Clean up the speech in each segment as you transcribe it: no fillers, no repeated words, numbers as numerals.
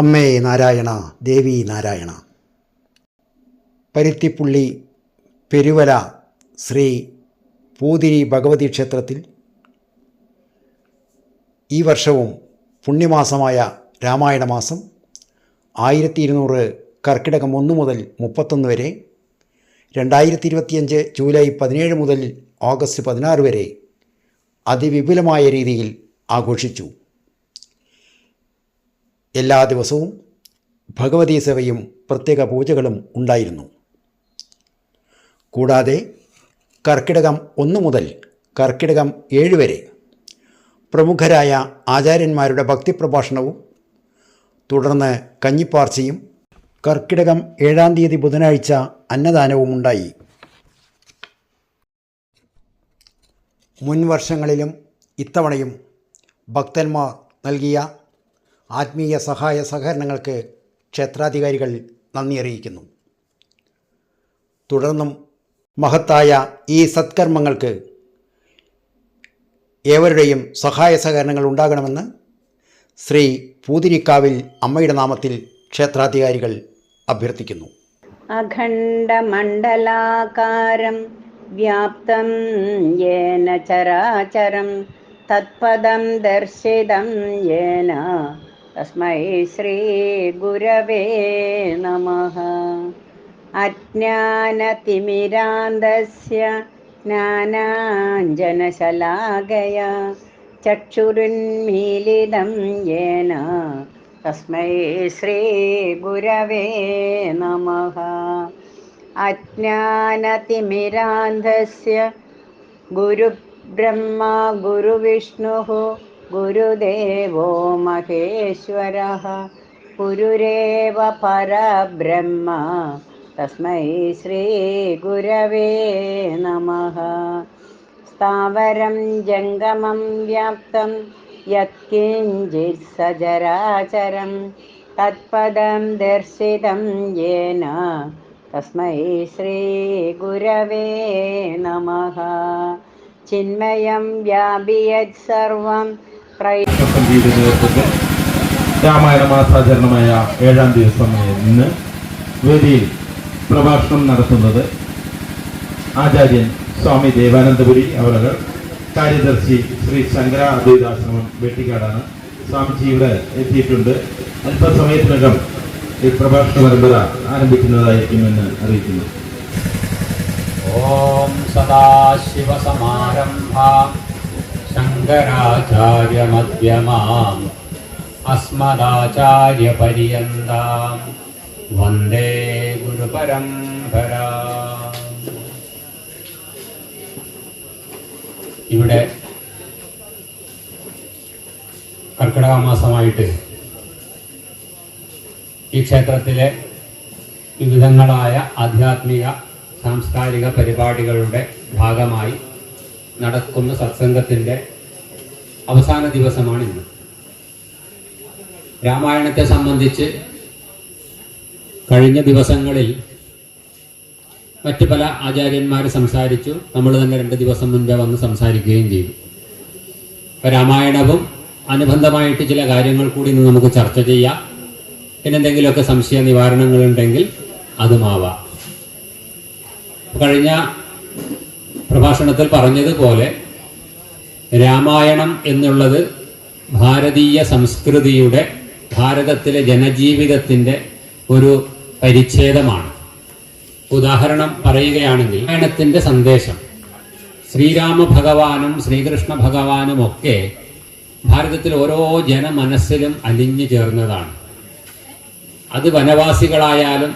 അമ്മേ നാരായണ, ദേവി നാരായണ. പരുത്തിപ്പുള്ളി പെരുവല ശ്രീ പൂതിരി ഭഗവതി ക്ഷേത്രത്തിൽ ഈ വർഷവും പുണ്യമാസമായ രാമായണ മാസം 1200 കർക്കിടകം 1 മുതൽ 31 വരെ, 2025 ജൂലൈ 17 മുതൽ ഓഗസ്റ്റ് 16 വരെ അതിവിപുലമായ രീതിയിൽ ആഘോഷിച്ചു. എല്ലാ ദിവസവും ഭഗവതീ സേവയും പ്രത്യേക പൂജകളും ഉണ്ടായിരുന്നു. കൂടാതെ കർക്കിടകം 1 മുതൽ കർക്കിടകം 7 വരെ പ്രമുഖരായ ആചാര്യന്മാരുടെ ഭക്തിപ്രഭാഷണവും തുടർന്ന് കഞ്ഞിപ്പാർച്ചയും കർക്കിടകം 7-ാം തീയതി ബുധനാഴ്ച അന്നദാനവും ഉണ്ടായി. മുൻ വർഷങ്ങളിലും ഇത്തവണയും ഭക്തന്മാർ നൽകിയ ആത്മീയ സഹായ സഹകരണങ്ങൾക്ക് ക്ഷേത്രാധികാരികൾ നന്ദി അറിയിക്കുന്നു. തുടർന്നും മഹത്തായ ഈ സത്കർമ്മങ്ങൾക്ക് ഏവരുടെയും സഹായ സഹകരണങ്ങൾ ഉണ്ടാകണമെന്ന് ശ്രീ പൂതിരിക്കാവിൽ അമ്മയുടെ നാമത്തിൽ ക്ഷേത്രാധികാരികൾ അഭ്യർത്ഥിക്കുന്നു. അഖണ്ഡമണ്ഡലാകാരം വ്യാപ്തം യേന ചരാചരം തത്പദം ദർശിതം യേന തസ്മൈ ശ്രീ ഗുരവേ നമഃ. അജ്ഞാനതിമിരാന്ധസ്യ ജ്ഞാനാഞ്ജനശലാകയാ ചക്ഷുരുന്മീലിതം യേന തസ്മൈ ശ്രീ ഗുരവേ നമഃ. അജ്ഞാനതിമിരാന്ധസ്യ ഗുരുബ്രഹ്മ ഗുരുവിഷ്ണുഃ ഗുരുദേവോ മഹേശ്വരഃ ഗുരുരേവ പരബ്രഹ്മ തസ്മൈ ശ്രീ ഗുരവേ നമഃ. സ്ഥാവരം ജംഗമം വ്യാപ്തം യത്കിഞ്ചിത് സചരാചരം തത്പദം ദർശിതം യേന തസ്മൈ ശ്രീ ഗുരവേ നമഃ. ചിന്മയം വ്യാപിയത് സർവം രാമായണ മാസാചരണമായ 7-ാം ദിവസം ഇന്ന് വേദിയിൽ പ്രഭാഷണം നടത്തുന്നത് ആചാര്യൻ സ്വാമി ദേവാനന്ദപുരി അവர்கள், കാര്യദർശി ശ്രീ ശങ്കര അദ്വൈതാശ്രമം വെട്ടിക്കാടാണ്. സ്വാമിജി ഇവിടെ എത്തിയിട്ടുണ്ട്. അല്പസമയത്തിനകം ഈ പ്രഭാഷണ പരമ്പര ആരംഭിക്കുന്നതായിരിക്കുമെന്ന് അറിയിക്കുന്നു. ഓം സദാശിവസമാരംഭാം ശങ്കരാചാര്യമധ്യമാം അസ്മദാചാര്യപര്യന്താം വന്ദേ ഗുരുപരമ്പരാം. ഇവിടെ കർക്കിടക മാസമായിട്ട് ഈ ക്ഷേത്രത്തിലെ വിവിധങ്ങളായ ആധ്യാത്മിക സാംസ്കാരിക പരിപാടികളുടെ ഭാഗമായി നടക്കുന്ന സത്സംഗത്തിൻ്റെ അവസാന ദിവസമാണ് ഇന്ന്. രാമായണത്തെ സംബന്ധിച്ച് കഴിഞ്ഞ ദിവസങ്ങളിൽ മറ്റു പല ആചാര്യന്മാർ സംസാരിച്ചു. നമ്മൾ തന്നെ 2 ദിവസം മുൻപേ വന്ന് സംസാരിക്കുകയും ചെയ്തു. രാമായണവും അനുബന്ധമായിട്ട് ചില കാര്യങ്ങൾ കൂടി ഇന്ന് നമുക്ക് ചർച്ച ചെയ്യാം. പിന്നെന്തെങ്കിലുമൊക്കെ സംശയ നിവാരണങ്ങളുണ്ടെങ്കിൽ അതുമാവാം. കഴിഞ്ഞ പ്രഭാഷണത്തിൽ പറഞ്ഞതുപോലെ രാമായണം എന്നുള്ളത് ഭാരതീയ സംസ്കൃതിയുടെ, ഭാരതത്തിലെ ജനജീവിതത്തിൻ്റെ ഒരു പരിച്ഛേദമാണ്. ഉദാഹരണം പറയുകയാണെങ്കിൽ രാമായണത്തിൻ്റെ സന്ദേശം ശ്രീരാമ ഭഗവാനും ശ്രീകൃഷ്ണ ഭഗവാനുമൊക്കെ ഭാരതത്തിൽ ഓരോ ജനമനസ്സിലും അലിഞ്ഞു ചേർന്നതാണ്. അത് വനവാസികളായാലും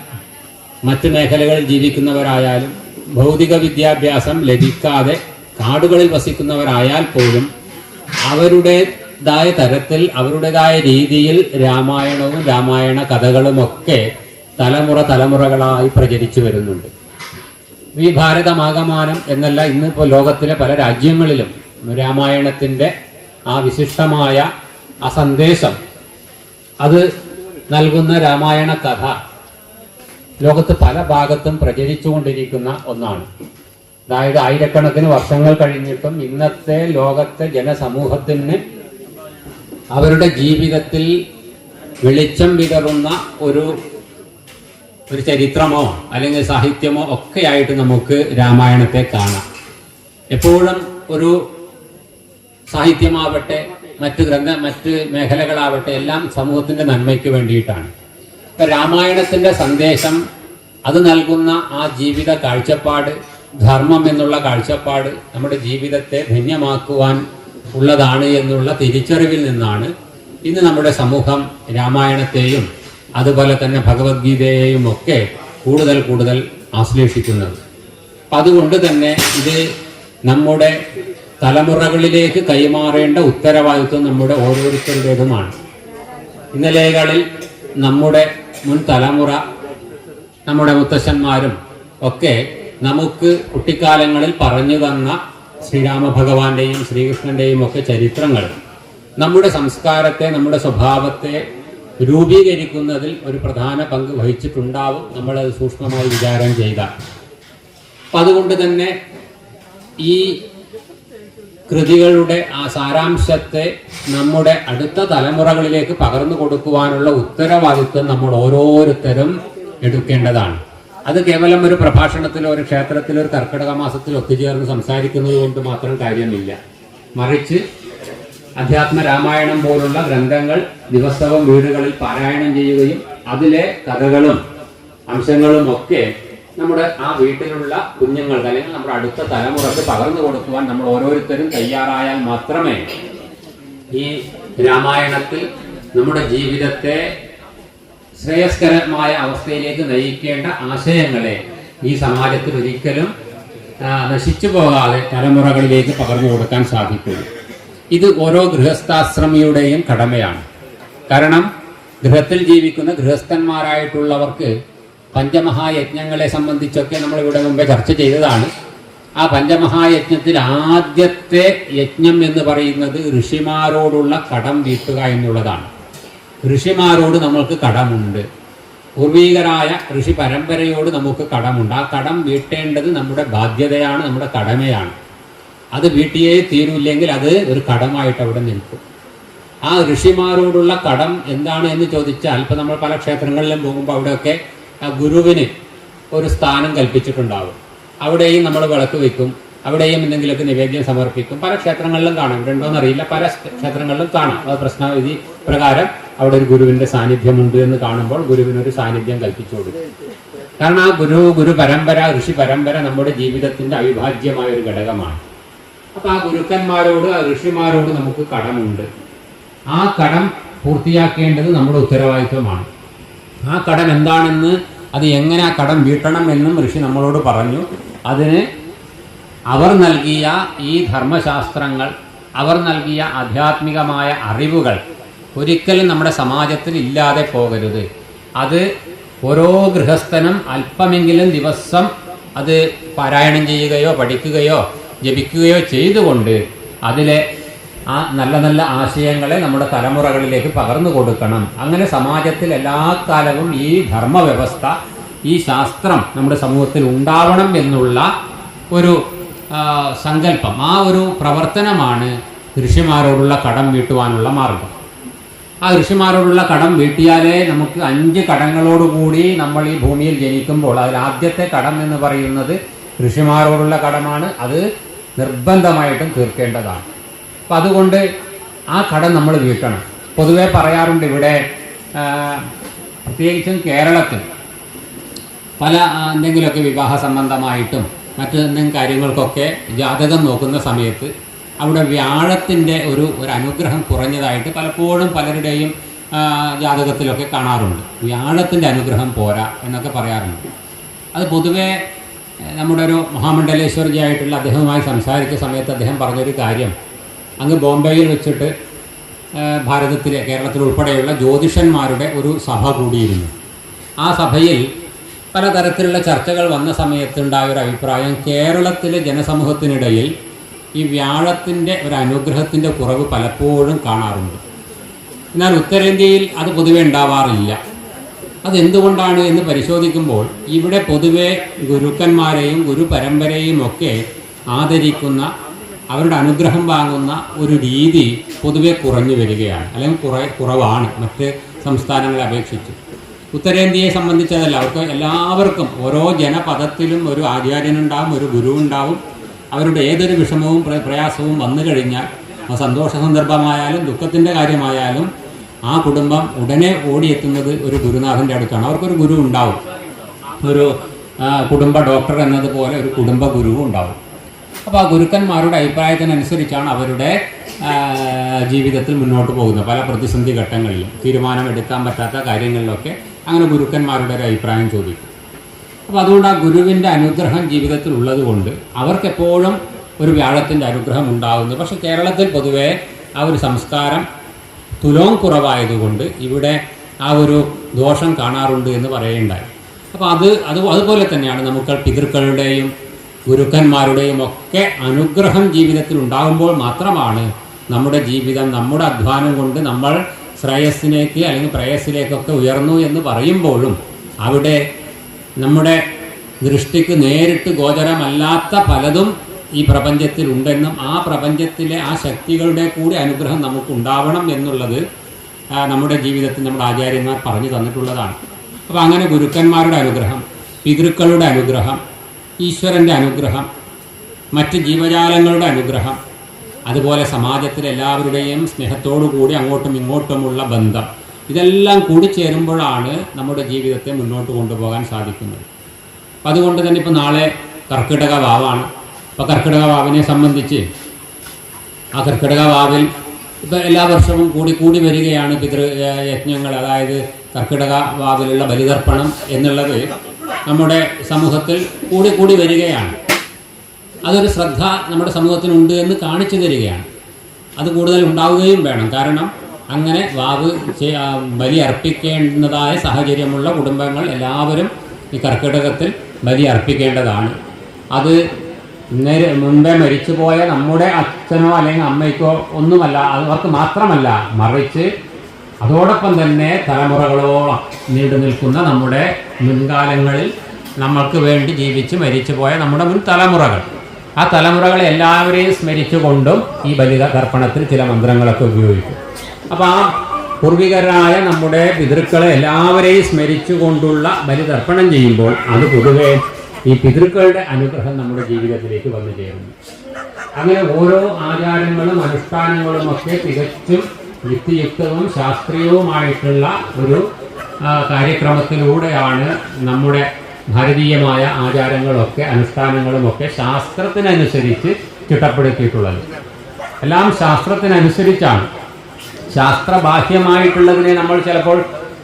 മറ്റു മേഖലകളിൽ ജീവിക്കുന്നവരായാലും ഭൗതിക വിദ്യാഭ്യാസം ലഭിക്കാതെ കാടുകളിൽ വസിക്കുന്നവരായാൽ പോലും അവരുടേതായ തരത്തിൽ അവരുടേതായ രീതിയിൽ രാമായണവും രാമായണ കഥകളുമൊക്കെ തലമുറകളായി പ്രചരിച്ചു വരുന്നുണ്ട്. ഈ ഭാരതമാകമാനം എന്നല്ല, ഇന്നിപ്പോൾ ലോകത്തിലെ പല രാജ്യങ്ങളിലും രാമായണത്തിൻ്റെ ആ വിശിഷ്ടമായ ആ സന്ദേശം, അത് നൽകുന്ന രാമായണ കഥ ലോകത്ത് പല ഭാഗത്തും പ്രചരിച്ചുകൊണ്ടിരിക്കുന്ന ഒന്നാണ്. അതായത് ആയിരക്കണക്കിന് വർഷങ്ങൾ കഴിഞ്ഞിട്ടും ഇന്നത്തെ ലോകത്തെ ജനസമൂഹത്തിന് അവരുടെ ജീവിതത്തിൽ വെളിച്ചം വിതറുന്ന ഒരു ചരിത്രമോ അല്ലെങ്കിൽ സാഹിത്യമോ ഒക്കെയായിട്ട് നമുക്ക് രാമായണത്തെ കാണാം. എപ്പോഴും ഒരു സാഹിത്യമാവട്ടെ മറ്റ് മേഖലകളാവട്ടെ എല്ലാം സമൂഹത്തിൻ്റെ നന്മയ്ക്ക് വേണ്ടിയിട്ടാണ്. ഇപ്പം രാമായണത്തിൻ്റെ സന്ദേശം അത് നൽകുന്ന ആ ജീവിത കാഴ്ചപ്പാട്, ധർമ്മം എന്നുള്ള കാഴ്ചപ്പാട് നമ്മുടെ ജീവിതത്തെ ധന്യമാക്കുവാൻ ഉള്ളതാണ് എന്നുള്ള തിരിച്ചറിവിൽ നിന്നാണ് ഇന്ന് നമ്മുടെ സമൂഹം രാമായണത്തെയും അതുപോലെ തന്നെ ഭഗവത്ഗീതയെയും ഒക്കെ കൂടുതൽ ആശ്ലേഷിക്കുന്നത്. അപ്പം അതുകൊണ്ട് തന്നെ ഇത് നമ്മുടെ തലമുറകളിലേക്ക് കൈമാറേണ്ട ഉത്തരവാദിത്വം നമ്മുടെ ഓരോരുത്തരുടേതുമാണ്. ഇന്നലെകളിൽ നമ്മുടെ മുൻ തലമുറ, നമ്മുടെ മുത്തശ്ശന്മാരും ഒക്കെ നമുക്ക് കുട്ടിക്കാലങ്ങളിൽ പറഞ്ഞു തന്ന ശ്രീരാമഭഗവാന്റെയും ശ്രീകൃഷ്ണന്റെയും ഒക്കെ ചരിത്രങ്ങൾ നമ്മുടെ സംസ്കാരത്തെ, നമ്മുടെ സ്വഭാവത്തെ രൂപീകരിക്കുന്നതിൽ ഒരു പ്രധാന പങ്ക് വഹിച്ചിട്ടുണ്ടാവും, നമ്മളത് സൂക്ഷ്മമായി വിചാരം ചെയ്താൽ. അപ്പം അതുകൊണ്ട് തന്നെ ഈ കൃതികളുടെ ആ സാരാംശത്തെ നമ്മുടെ അടുത്ത തലമുറകളിലേക്ക് പകർന്നു കൊടുക്കുവാനുള്ള ഉത്തരവാദിത്വം നമ്മൾ ഓരോരുത്തരും എടുക്കേണ്ടതാണ്. അത് കേവലം ഒരു പ്രഭാഷണത്തിലോ ഒരു ക്ഷേത്രത്തിലോ ഒരു കർക്കിടക മാസത്തിൽ ഒത്തുചേർന്ന് സംസാരിക്കുന്നത് കൊണ്ട് മാത്രം കാര്യമില്ല. മറിച്ച് അധ്യാത്മ രാമായണം പോലുള്ള ഗ്രന്ഥങ്ങൾ ദിവസവും വീടുകളിൽ പാരായണം ചെയ്യുകയും അതിലെ കഥകളും അംശങ്ങളും ഒക്കെ നമ്മുടെ ആ വീട്ടിലുള്ള കുഞ്ഞുങ്ങൾക്ക് അല്ലെങ്കിൽ നമ്മുടെ അടുത്ത തലമുറക്ക് പകർന്നു കൊടുക്കുവാൻ നമ്മൾ ഓരോരുത്തരും തയ്യാറായാൽ മാത്രമേ ഈ രാമായണത്തിൽ നമ്മുടെ ജീവിതത്തെ ശ്രേയസ്കരമായ അവസ്ഥയിലേക്ക് നയിക്കേണ്ട ആശയങ്ങളെ ഈ സമാജത്തിൽ ഒരിക്കലും നശിച്ചു പോകാതെ തലമുറകളിലേക്ക് പകർന്നു കൊടുക്കാൻ സാധിക്കുള്ളൂ. ഇത് ഓരോ ഗൃഹസ്ഥാശ്രമിയുടെയും കടമയാണ്. കാരണം ഗൃഹത്തിൽ ജീവിക്കുന്ന ഗൃഹസ്ഥന്മാരായിട്ടുള്ളവർക്ക് പഞ്ചമഹായജ്ഞങ്ങളെ സംബന്ധിച്ചൊക്കെ നമ്മൾ ഇവിടെ മുമ്പേ ചർച്ച ചെയ്തതാണ്. ആ പഞ്ചമഹായജ്ഞത്തിൽ ആദ്യത്തെ യജ്ഞം എന്ന് പറയുന്നത് ഋഷിമാരോടുള്ള കടം വീട്ടുക എന്നുള്ളതാണ്. ഋഷിമാരോട് നമ്മൾക്ക് കടമുണ്ട്, പൂർവീകരായ ഋഷി പരമ്പരയോട് നമുക്ക് കടമുണ്ട്. ആ കടം വീട്ടേണ്ടത് നമ്മുടെ ബാധ്യതയാണ്, നമ്മുടെ കടമയാണ്. അത് വീട്ടിയേ തീരൂല്ലെങ്കിൽ അത് ഒരു കടമായിട്ട് അവിടെ നിൽക്കും. ആ ഋഷിമാരോടുള്ള കടം എന്താണ് എന്ന് ചോദിച്ചാൽ, ഇപ്പം നമ്മൾ പല ക്ഷേത്രങ്ങളിലും പോകുമ്പോൾ അവിടെയൊക്കെ ഗുരുവിന് ഒരു സ്ഥാനം കൽപ്പിച്ചിട്ടുണ്ടാവും. അവിടെയും നമ്മൾ വിളക്ക് വയ്ക്കും, അവിടെയും എന്തെങ്കിലുമൊക്കെ നിവേദ്യം സമർപ്പിക്കും. പല ക്ഷേത്രങ്ങളിലും കാണാം, ഇവിടെ ഉണ്ടോയെന്നറിയില്ല, പല ക്ഷേത്രങ്ങളിലും കാണാം. അത് പ്രശ്നവിധി പ്രകാരം അവിടെ ഒരു ഗുരുവിൻ്റെ സാന്നിധ്യമുണ്ട് എന്ന് കാണുമ്പോൾ ഗുരുവിനൊരു സാന്നിധ്യം കൽപ്പിച്ചു കൊടുക്കും. കാരണം ആ ഗുരു പരമ്പര, ഋഷി പരമ്പര നമ്മുടെ ജീവിതത്തിൻ്റെ അവിഭാജ്യമായ ഒരു ഘടകമാണ്. അപ്പം ആ ഗുരുക്കന്മാരോട്, ആ ഋഷിമാരോട് നമുക്ക് കടമുണ്ട്. ആ കടം പൂർത്തിയാക്കേണ്ടത് നമ്മുടെ ഉത്തരവാദിത്വമാണ്. ആ കടം എന്താണെന്ന്, അത് എങ്ങനെ ആ കടം വീട്ടണം എന്നും ഋഷി നമ്മളോട് പറഞ്ഞു. അതിന് അവർ നൽകിയ ഈ ധർമ്മശാസ്ത്രങ്ങൾ, അവർ നൽകിയ ആധ്യാത്മികമായ അറിവുകൾ ഒരിക്കലും നമ്മുടെ സമാജത്തിൽ ഇല്ലാതെ പോകരുത്. അത് ഓരോ ഗൃഹസ്ഥനും അല്പമെങ്കിലും ദിവസം അത് പാരായണം ചെയ്യുകയോ പഠിക്കുകയോ ജപിക്കുകയോ ചെയ്തുകൊണ്ട് അതിലെ ആ നല്ല നല്ല ആശയങ്ങളെ നമ്മുടെ തലമുറകളിലേക്ക് പകർന്നു കൊടുക്കണം. അങ്ങനെ സമാജത്തിൽ എല്ലാ കാലവും ഈ ധർമ്മവ്യവസ്ഥ, ഈ ശാസ്ത്രം നമ്മുടെ സമൂഹത്തിൽ ഉണ്ടാവണം എന്നുള്ള ഒരു സങ്കല്പം, ആ ഒരു പ്രവർത്തനമാണ് ഋഷിമാരോടുള്ള കടം വീട്ടുവാനുള്ള മാർഗം. ആ ഋഷിമാരോടുള്ള കടം വീട്ടിയാലേ നമുക്ക് 5 കടങ്ങളോടുകൂടി നമ്മൾ ഈ ഭൂമിയിൽ ജനിക്കുമ്പോൾ അതിൽ ആദ്യത്തെ കടം എന്ന് പറയുന്നത് ഋഷിമാരോടുള്ള കടമാണ്. അത് നിർബന്ധമായിട്ടും തീർക്കേണ്ടതാണ്. അപ്പം അതുകൊണ്ട് ആ കടം നമ്മൾ വീട്ടണം. പൊതുവെ പറയാറുണ്ട്, ഇവിടെ പ്രത്യേകിച്ചും കേരളത്തിൽ പല എന്തെങ്കിലുമൊക്കെ വിവാഹ സംബന്ധമായിട്ടും മറ്റു എന്തെങ്കിലും കാര്യങ്ങൾക്കൊക്കെ ജാതകം നോക്കുന്ന സമയത്ത് അവിടെ വ്യാഴത്തിൻ്റെ ഒരു അനുഗ്രഹം കുറഞ്ഞതായിട്ട് പലപ്പോഴും പലരുടെയും ജാതകത്തിലൊക്കെ കാണാറുണ്ട്. വ്യാഴത്തിൻ്റെ അനുഗ്രഹം പോരാ എന്നൊക്കെ പറയാറുണ്ട്. അത് പൊതുവെ നമ്മുടെ ഒരു മഹാമണ്ഡലേശ്വരജി ആയിട്ടുള്ള അദ്ദേഹവുമായി സംസാരിച്ച സമയത്ത് അദ്ദേഹം പറഞ്ഞൊരു കാര്യം, അങ്ങ് ബോംബെയിൽ വെച്ചിട്ട് ഭാരതത്തിലെ, കേരളത്തിൽ ഉൾപ്പെടെയുള്ള ജ്യോതിഷന്മാരുടെ ഒരു സഭ കൂടിയിരുന്നു. ആ സഭയിൽ പലതരത്തിലുള്ള ചർച്ചകൾ വന്ന സമയത്തുണ്ടായ ഒരു അഭിപ്രായം, കേരളത്തിലെ ജനസമൂഹത്തിനിടയിൽ ഈ വ്യാഴത്തിൻ്റെ ഒരു അനുഗ്രഹത്തിൻ്റെ കുറവ് പലപ്പോഴും കാണാറുണ്ട്. എന്നാൽ ഉത്തരേന്ത്യയിൽ അത് പൊതുവെ ഉണ്ടാവാറില്ല. അതെന്തുകൊണ്ടാണ് എന്ന് പരിശോധിക്കുമ്പോൾ ഇവിടെ പൊതുവെ ഗുരുക്കന്മാരെയും ഗുരു പരമ്പരയും ഒക്കെ ആദരിക്കുന്ന അവരുടെ അനുഗ്രഹം വാങ്ങുന്ന ഒരു രീതി പൊതുവെ കുറഞ്ഞു വരികയാണ്, അല്ലെങ്കിൽ കുറവാണ് മറ്റ് സംസ്ഥാനങ്ങളെ അപേക്ഷിച്ച്. ഉത്തരേന്ത്യയെ സംബന്ധിച്ചതല്ല, അവർക്ക് എല്ലാവർക്കും ഓരോ ജനപദത്തിലും ഒരു ആചാര്യനുണ്ടാവും, ഒരു ഗുരു ഉണ്ടാവും. അവരുടെ ഏതൊരു വിഷമവും പ്രയാസവും വന്നു കഴിഞ്ഞാൽ, സന്തോഷ സന്ദർഭമായാലും ദുഃഖത്തിൻ്റെ കാര്യമായാലും ആ കുടുംബം ഉടനെ ഓടിയെത്തുന്നത് ഒരു ഗുരുനാഥൻ്റെ അടുത്താണ്. അവർക്കൊരു ഗുരു ഉണ്ടാവും, ഒരു കുടുംബ ഡോക്ടർ എന്നതുപോലെ ഒരു കുടുംബ ഗുരുവും ഉണ്ടാവും. അപ്പോൾ ആ ഗുരുക്കന്മാരുടെ അഭിപ്രായത്തിനനുസരിച്ചാണ് അവരുടെ ജീവിതത്തിൽ മുന്നോട്ട് പോകുന്നത്. പല പ്രതിസന്ധി ഘട്ടങ്ങളിലും തീരുമാനമെടുക്കാൻ പറ്റാത്ത കാര്യങ്ങളിലൊക്കെ അങ്ങനെ ഗുരുക്കന്മാരുടെ ഒരു അഭിപ്രായം ചോദിക്കും. അപ്പോൾ അതുകൊണ്ട് ആ ഗുരുവിൻ്റെ അനുഗ്രഹം ജീവിതത്തിൽ ഉള്ളതുകൊണ്ട് അവർക്കെപ്പോഴും ഒരു വ്യാഴത്തിൻ്റെ അനുഗ്രഹം ഉണ്ടാകുന്നു. പക്ഷേ കേരളത്തിൽ പൊതുവേ ആ ഒരു സംസ്കാരം തുലോം കുറവായതുകൊണ്ട് ഇവിടെ ആ ഒരു ദോഷം കാണാറുണ്ട് എന്ന് പറയുകയുണ്ടായി. അപ്പോൾ അതുപോലെ തന്നെയാണ് നമുക്ക് പിതൃക്കളുടെയും ഗുരുക്കന്മാരുടെയും ഒക്കെ അനുഗ്രഹം ജീവിതത്തിൽ ഉണ്ടാകുമ്പോൾ മാത്രമാണ് നമ്മുടെ ജീവിതം, നമ്മുടെ അധ്വാനം കൊണ്ട് നമ്മൾ ശ്രേയസ്സിലേക്ക് അല്ലെങ്കിൽ പ്രേയസ്സിലേക്കൊക്കെ ഉയർന്നു എന്ന് പറയുമ്പോഴും അവിടെ നമ്മുടെ ദൃഷ്ടിക്ക് നേരിട്ട് ഗോചരമല്ലാത്ത പലതും ഈ പ്രപഞ്ചത്തിൽ ഉണ്ടെന്നും ആ പ്രപഞ്ചത്തിലെ ആ ശക്തികളുടെ കൂടി അനുഗ്രഹം നമുക്ക് ഉണ്ടാവണം എന്നുള്ളത് നമ്മുടെ ജീവിതത്തിൽ നമ്മുടെ ആചാര്യന്മാർ പറഞ്ഞു തന്നിട്ടുള്ളതാണ്. അപ്പോൾ അങ്ങനെ ഗുരുക്കന്മാരുടെ അനുഗ്രഹം, പിതൃക്കളുടെ അനുഗ്രഹം, ഈശ്വരൻ്റെ അനുഗ്രഹം, മറ്റ് ജീവജാലങ്ങളുടെ അനുഗ്രഹം, അതുപോലെ സമാജത്തിലെ എല്ലാവരുടെയും സ്നേഹത്തോടു കൂടി അങ്ങോട്ടും ഇങ്ങോട്ടുമുള്ള ബന്ധം, ഇതെല്ലാം കൂടി ചേരുമ്പോഴാണ് നമ്മുടെ ജീവിതത്തെ മുന്നോട്ട് കൊണ്ടുപോകാൻ സാധിക്കുന്നത്. അപ്പം അതുകൊണ്ട് തന്നെ ഇപ്പോൾ നാളെ കർക്കിടക വാവാണ്. അപ്പോൾ കർക്കിടക വാവിനെ സംബന്ധിച്ച് ആ കർക്കിടക വാവിൽ ഇപ്പോൾ എല്ലാ വർഷവും കൂടി വരികയാണ് പിതൃയജ്ഞങ്ങൾ. അതായത് കർക്കിടക വാവിലുള്ള ബലിതർപ്പണം എന്നുള്ളത് നമ്മുടെ സമൂഹത്തിൽ കൂടി വരികയാണ്. അതൊരു ശ്രദ്ധ നമ്മുടെ സമൂഹത്തിനുണ്ട് എന്ന് കാണിച്ചു തരികയാണ്. അത് കൂടുതൽ ഉണ്ടാവുകയും വേണം. കാരണം അങ്ങനെ വാവ് ബലി അർപ്പിക്കേണ്ടതായ സാഹചര്യമുള്ള കുടുംബങ്ങൾ എല്ലാവരും ഈ കർക്കിടകത്തിൽ ബലി അർപ്പിക്കേണ്ടതാണ്. അത് മുൻപേ മരിച്ചുപോയ നമ്മുടെ അച്ഛനോ അല്ലെങ്കിൽ അമ്മയ്ക്കോ ഒന്നുമല്ല, അവർക്ക് മാത്രമല്ല, മറിച്ച് അതോടൊപ്പം തന്നെ തലമുറകളോളം നീണ്ടു നിൽക്കുന്ന നമ്മുടെ മുൻകാലങ്ങളിൽ നമ്മൾക്ക് വേണ്ടി ജീവിച്ച് മരിച്ചുപോയ നമ്മുടെ മുൻ തലമുറകൾ, ആ തലമുറകളെ എല്ലാവരെയും സ്മരിച്ചുകൊണ്ടും ഈ ബലിതർപ്പണത്തിൽ ചില മന്ത്രങ്ങളൊക്കെ ഉപയോഗിക്കും. അപ്പോൾ ആ പൂർവികരായ നമ്മുടെ പിതൃക്കളെ എല്ലാവരെയും സ്മരിച്ചുകൊണ്ടുള്ള ബലിതർപ്പണം ചെയ്യുമ്പോൾ അത് പൊതുവെ ഈ പിതൃക്കളുടെ അനുഗ്രഹം നമ്മുടെ ജീവിതത്തിലേക്ക് വന്നു ചേരുന്നു. അങ്ങനെ ഓരോ ആചാരങ്ങളും അനുഷ്ഠാനങ്ങളും ഒക്കെ തികച്ചും യുക്തിയുക്തവും ശാസ്ത്രീയവുമായിട്ടുള്ള ഒരു കാര്യക്രമത്തിലൂടെയാണ് നമ്മുടെ ഭാരതീയമായ ആചാരങ്ങളൊക്കെ അനുഷ്ഠാനങ്ങളുമൊക്കെ ശാസ്ത്രത്തിനനുസരിച്ച് ചിട്ടപ്പെടുത്തിയിട്ടുള്ളത്. എല്ലാം ശാസ്ത്രത്തിനനുസരിച്ചാണ്. ശാസ്ത്രബാഹ്യമായിട്ടുള്ളതിനെ നമ്മൾ ചിലപ്പോൾ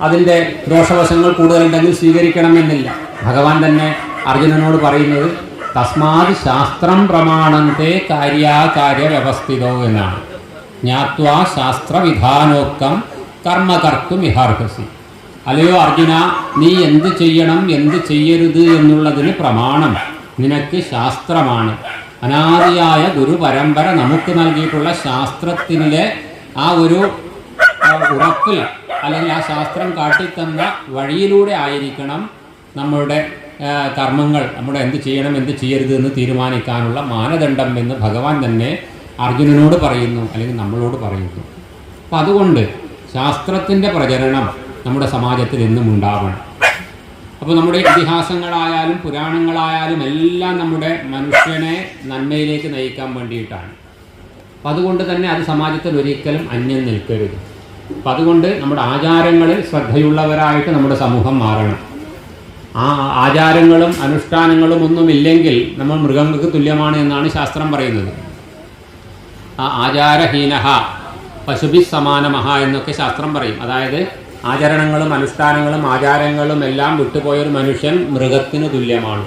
അതിൻ്റെ ദോഷവശങ്ങൾ കൂടുതലുണ്ടെങ്കിൽ സ്വീകരിക്കണമെന്നില്ല. ഭഗവാൻ തന്നെ അർജുനനോട് പറയുന്നത് തസ്മാത് ശാസ്ത്രം പ്രമാണത്തെ കാര്യാകാര്യ വ്യവസ്ഥിതോ എന്നാണ്. ജ്ഞാത്വാ ശാസ്ത്രവിധാനോക്തം കർമ്മ കർത്തും ഇഹാർഹസി. അല്ലയോ അർജുന, നീ എന്ത് ചെയ്യണം എന്ത് ചെയ്യരുത് എന്നുള്ളതിന് പ്രമാണം നിനക്ക് ശാസ്ത്രമാണ്. അനാദിയായ ഗുരുപരമ്പര നമുക്ക് നൽകിയിട്ടുള്ള ശാസ്ത്രത്തിലെ ആ ഒരു ഉറപ്പിൽ അല്ലെങ്കിൽ ആ ശാസ്ത്രം കാട്ടിത്തന്ന വഴിയിലൂടെ ആയിരിക്കണം നമ്മളുടെ കർമ്മങ്ങൾ, നമ്മുടെ എന്ത് ചെയ്യണം എന്ത് ചെയ്യരുത് എന്ന് തീരുമാനിക്കാനുള്ള മാനദണ്ഡം എന്ന് ഭഗവാൻ തന്നെ അർജുനനോട് പറയുന്നു, അല്ലെങ്കിൽ നമ്മളോട് പറയുന്നു. അപ്പം അതുകൊണ്ട് ശാസ്ത്രത്തിൻ്റെ പ്രചരണം നമ്മുടെ സമാജത്തിൽ എന്നും ഉണ്ടാവണം. അപ്പോൾ നമ്മുടെ ഇതിഹാസങ്ങളായാലും പുരാണങ്ങളായാലും എല്ലാം നമ്മുടെ മനുഷ്യനെ നന്മയിലേക്ക് നയിക്കാൻ വേണ്ടിയിട്ടാണ്. അപ്പം അതുകൊണ്ട് തന്നെ അത് സമാജത്തിൽ ഒരിക്കലും അന്യം നിൽക്കരുത്. അപ്പം അതുകൊണ്ട് നമ്മുടെ ആചാരങ്ങളിൽ ശ്രദ്ധയുള്ളവരായിട്ട് നമ്മുടെ സമൂഹം മാറണം. ആ ആചാരങ്ങളും അനുഷ്ഠാനങ്ങളും ഒന്നുമില്ലെങ്കിൽ നമ്മൾ മൃഗങ്ങൾക്ക് തുല്യമാണ് എന്നാണ് ശാസ്ത്രം പറയുന്നത്. ആ ആചാരഹീനഹ പശുഭി സമാനമഹ എന്നൊക്കെ ശാസ്ത്രം പറയും. അതായത് ആചരണങ്ങളും അനുഷ്ഠാനങ്ങളും ആചാരങ്ങളും എല്ലാം വിട്ടുപോയൊരു മനുഷ്യൻ മൃഗത്തിന് തുല്യമാണ്.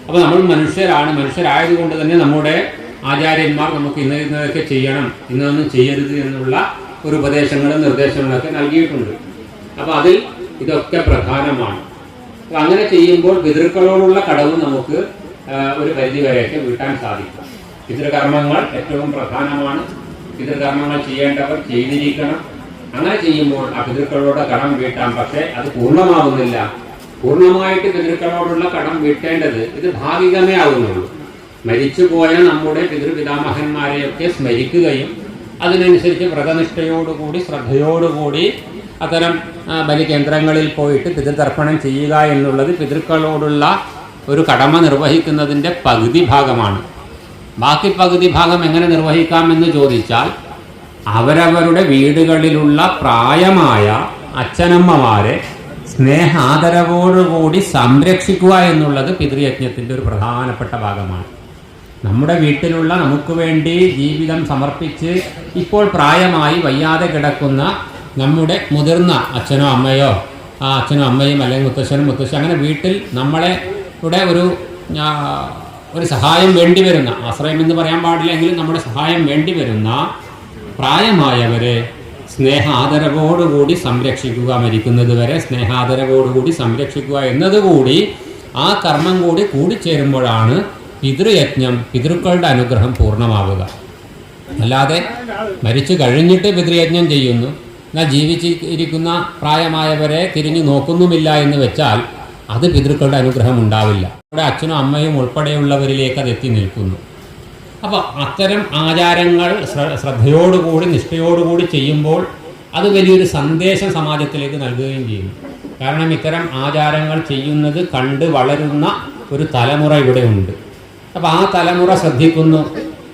അപ്പോൾ നമ്മൾ മനുഷ്യരായതുകൊണ്ട് തന്നെ നമ്മുടെ ആചാര്യന്മാർ നമുക്ക് ഇന്നതൊക്കെ ചെയ്യണം, ഇന്നൊന്നും ചെയ്യരുത് എന്നുള്ള ഒരു ഉപദേശങ്ങളും നിർദ്ദേശങ്ങളൊക്കെ നൽകിയിട്ടുണ്ട്. അപ്പോൾ അതിൽ ഇതൊക്കെ പ്രധാനമാണ്. അപ്പോൾ അങ്ങനെ ചെയ്യുമ്പോൾ പിതൃക്കളോടുള്ള കടവ് നമുക്ക് ഒരു പരിധി വരെയൊക്കെ വീട്ടാൻ സാധിക്കും. പിതൃകർമ്മങ്ങൾ ഏറ്റവും പ്രധാനമാണ്. പിതൃകർമ്മങ്ങൾ ചെയ്യേണ്ടവർ ചെയ്തിരിക്കണം. അങ്ങനെ ചെയ്യുമ്പോൾ ആ പിതൃക്കളോട് കടം വീട്ടാം. പക്ഷേ അത് പൂർണ്ണമാവുന്നില്ല. പൂർണ്ണമായിട്ട് പിതൃക്കളോടുള്ള കടം വീട്ടേണ്ടത് ഇത് ഭാഗികമേ ആകുന്നുള്ളൂ. മരിച്ചുപോയ നമ്മുടെ പിതൃപിതാമഹന്മാരെയൊക്കെ സ്മരിക്കുകയും അതിനനുസരിച്ച് വ്രതനിഷ്ഠയോടുകൂടി ശ്രദ്ധയോടുകൂടി അത്തരം ബലികേന്ദ്രങ്ങളിൽ പോയിട്ട് പിതൃതർപ്പണം ചെയ്യുക എന്നുള്ളത് പിതൃക്കളോടുള്ള ഒരു കടമ നിർവഹിക്കുന്നതിൻ്റെ പകുതി ഭാഗമാണ്. ബാക്കി പകുതി ഭാഗം എങ്ങനെ നിർവഹിക്കാമെന്ന് ചോദിച്ചാൽ അവരവരുടെ വീടുകളിലുള്ള പ്രായമായ അച്ഛനമ്മമാരെ സ്നേഹാദരവോടുകൂടി സംരക്ഷിക്കുക എന്നുള്ളത് പിതൃയജ്ഞത്തിൻ്റെ ഒരു പ്രധാനപ്പെട്ട ഭാഗമാണ്. നമ്മുടെ വീട്ടിലുള്ള നമുക്ക് വേണ്ടി ജീവിതം സമർപ്പിച്ച് ഇപ്പോൾ പ്രായമായി വയ്യാതെ കിടക്കുന്ന നമ്മുടെ മുതിർന്ന അച്ഛനോ അമ്മയോ അച്ഛനും അമ്മയും അല്ലെങ്കിൽ മുത്തശ്ശനും മുത്തശ്ശി അങ്ങനെ വീട്ടിൽ നമ്മളെ ഇവിടെ ഒരു സഹായം വേണ്ടി വരുന്ന, ആശ്രയം എന്ന് പറയാൻ പാടില്ലെങ്കിലും നമ്മുടെ സഹായം വേണ്ടി വരുന്ന പ്രായമായവരെ സ്നേഹാദരവോടുകൂടി സംരക്ഷിക്കുക, മരിക്കുന്നത് വരെ സ്നേഹാദരവോടുകൂടി സംരക്ഷിക്കുക എന്നതുകൂടി ആ കർമ്മം കൂടി കൂടിച്ചേരുമ്പോഴാണ് പിതൃയജ്ഞം, പിതൃക്കളുടെ അനുഗ്രഹം പൂർണ്ണമാവുക. അല്ലാതെ മരിച്ചു കഴിഞ്ഞിട്ട് പിതൃയജ്ഞം ചെയ്യുന്നു, എന്നാൽ ജീവിച്ചിരിക്കുന്ന പ്രായമായവരെ തിരിഞ്ഞു നോക്കുന്നുമില്ല എന്ന് വെച്ചാൽ അത് പിതൃക്കളുടെ അനുഗ്രഹം ഉണ്ടാവില്ല. അവിടെ അച്ഛനും അമ്മയും ഉൾപ്പെടെയുള്ളവരിലേക്ക് അത് എത്തി നിൽക്കുന്നു. അപ്പോൾ അത്തരം ആചാരങ്ങൾ ശ്രദ്ധയോടുകൂടി നിഷ്ഠയോടുകൂടി ചെയ്യുമ്പോൾ അത് വലിയൊരു സന്ദേശം സമാജത്തിലേക്ക് നൽകുകയും ചെയ്യുന്നു. കാരണം ഇത്തരം ആചാരങ്ങൾ ചെയ്യുന്നത് കണ്ട് വളരുന്ന ഒരു തലമുറ ഇവിടെ ഉണ്ട്. അപ്പോൾ ആ തലമുറ ശ്രദ്ധിക്കുന്നു,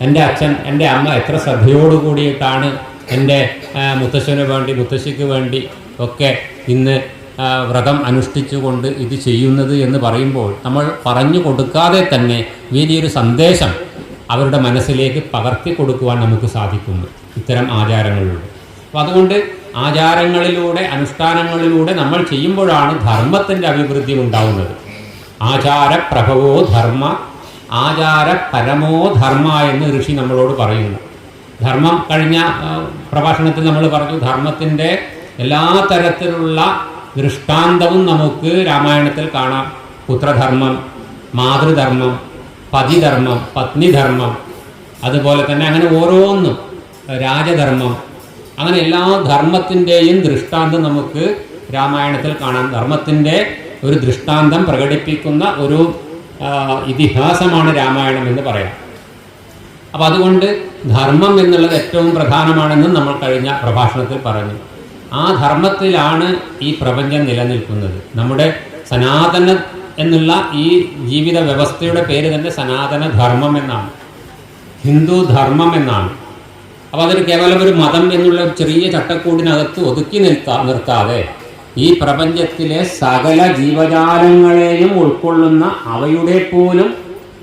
എൻ്റെ അച്ഛൻ എൻ്റെ അമ്മ എത്ര ശ്രദ്ധയോടുകൂടിയിട്ടാണ് എൻ്റെ മുത്തശ്ശന് വേണ്ടി മുത്തശ്ശിക്ക് വേണ്ടി ഒക്കെ ഇന്ന് വ്രതം അനുഷ്ഠിച്ചുകൊണ്ട് ഇത് ചെയ്യുന്നത് എന്ന് പറയുമ്പോൾ നമ്മൾ പറഞ്ഞു കൊടുക്കാതെ തന്നെ വലിയൊരു സന്ദേശം അവരുടെ മനസ്സിലേക്ക് പകർത്തി കൊടുക്കുവാൻ നമുക്ക് സാധിക്കുന്നു ഇത്തരം ആചാരങ്ങളിലൂടെ. അപ്പോൾ അതുകൊണ്ട് ആചാരങ്ങളിലൂടെ അനുഷ്ഠാനങ്ങളിലൂടെ നമ്മൾ ചെയ്യുമ്പോഴാണ് ധർമ്മത്തിൻ്റെ അഭിവൃദ്ധി ഉണ്ടാവുന്നത്. ആചാരപ്രഭവോ ധർമ്മ, ആചാരപരമോ ധർമ്മ എന്ന് ഋഷി നമ്മളോട് പറയുന്നു. ധർമ്മം കഴിഞ്ഞ പ്രഭാഷണത്തിൽ നമ്മൾ പറഞ്ഞു, ധർമ്മത്തിൻ്റെ എല്ലാ തരത്തിലുള്ള ദൃഷ്ടാന്തവും നമുക്ക് രാമായണത്തിൽ കാണാം. പുത്രധർമ്മം, മാതൃധർമ്മം, പതിധർമ്മം, പത്നിധർമ്മം, അതുപോലെ തന്നെ അങ്ങനെ ഓരോന്നും, രാജധർമ്മം, അങ്ങനെ എല്ലാ ധർമ്മത്തിൻ്റെയും ദൃഷ്ടാന്തം നമുക്ക് രാമായണത്തിൽ കാണാം. ധർമ്മത്തിൻ്റെ ഒരു ദൃഷ്ടാന്തം പ്രകടിപ്പിക്കുന്ന ഒരു ഇതിഹാസമാണ് രാമായണം എന്ന് പറയാം. അപ്പം അതുകൊണ്ട് ധർമ്മം എന്നുള്ളത് ഏറ്റവും പ്രധാനമാണെന്നും നമ്മൾ കഴിഞ്ഞ പ്രഭാഷണത്തിൽ പറഞ്ഞു. ആ ധർമ്മത്തിലാണ് ഈ പ്രപഞ്ചം നിലനിൽക്കുന്നത്. നമ്മുടെ സനാതന എന്നുള്ള ഈ ജീവിത വ്യവസ്ഥയുടെ പേര് തന്നെ സനാതന ധർമ്മം എന്നാണ്, ഹിന്ദു ധർമ്മം എന്നാണ്. അപ്പോൾ അതൊരു കേവലം ഒരു മതം എന്നുള്ള ഒരു ചെറിയ ചട്ടക്കൂടിനകത്ത് ഒതുക്കി നിർത്താതെ ഈ പ്രപഞ്ചത്തിലെ സകല ജീവജാലങ്ങളെയും ഉൾക്കൊള്ളുന്ന, അവയുടെ പോലും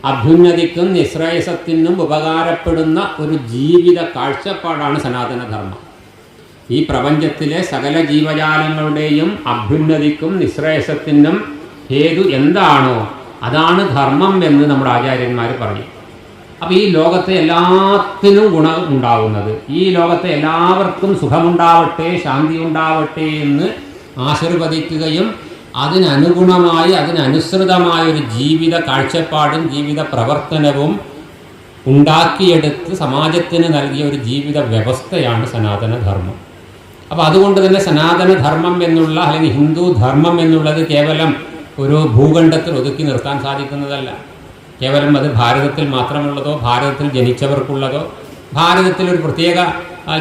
അഭ്യുന്നതിക്കും നിശ്രേയസത്തിനും ഉപകാരപ്പെടുന്ന ഒരു ജീവിത കാഴ്ചപ്പാടാണ് സനാതനധർമ്മം. ഈ പ്രപഞ്ചത്തിലെ സകല ജീവജാലങ്ങളുടെയും അഭ്യുന്നതിക്കും നിശ്രേയസത്തിനും ഹേതു എന്താണോ അതാണ് ധർമ്മം എന്ന് നമ്മുടെ ആചാര്യന്മാർ പറയും. അപ്പോൾ ഈ ലോകത്തെ എല്ലാത്തിനും ഗുണം ഉണ്ടാകുന്നത്, ഈ ലോകത്തെ എല്ലാവർക്കും സുഖമുണ്ടാവട്ടെ, ശാന്തി ഉണ്ടാവട്ടെ എന്ന് ആശീർവദിക്കുകയും അതിനനുഗുണമായി അതിനനുസൃതമായൊരു ജീവിത കാഴ്ചപ്പാടും ജീവിത പ്രവർത്തനവും ഉണ്ടാക്കിയെടുത്ത് സമാജത്തിന് നൽകിയ ഒരു ജീവിത വ്യവസ്ഥയാണ് സനാതനധർമ്മം. അപ്പോൾ അതുകൊണ്ട് തന്നെ സനാതനധർമ്മം എന്നുള്ള അല്ലെങ്കിൽ ഹിന്ദു ധർമ്മം എന്നുള്ളത് കേവലം ഒരു ഭൂഖണ്ഡത്തിൽ ഒതുക്കി നിർത്താൻ സാധിക്കുന്നതല്ല. കേവലം അത് ഭാരതത്തിൽ മാത്രമുള്ളതോ ഭാരതത്തിൽ ജനിച്ചവർക്കുള്ളതോ ഭാരതത്തിൽ ഒരു പ്രത്യേക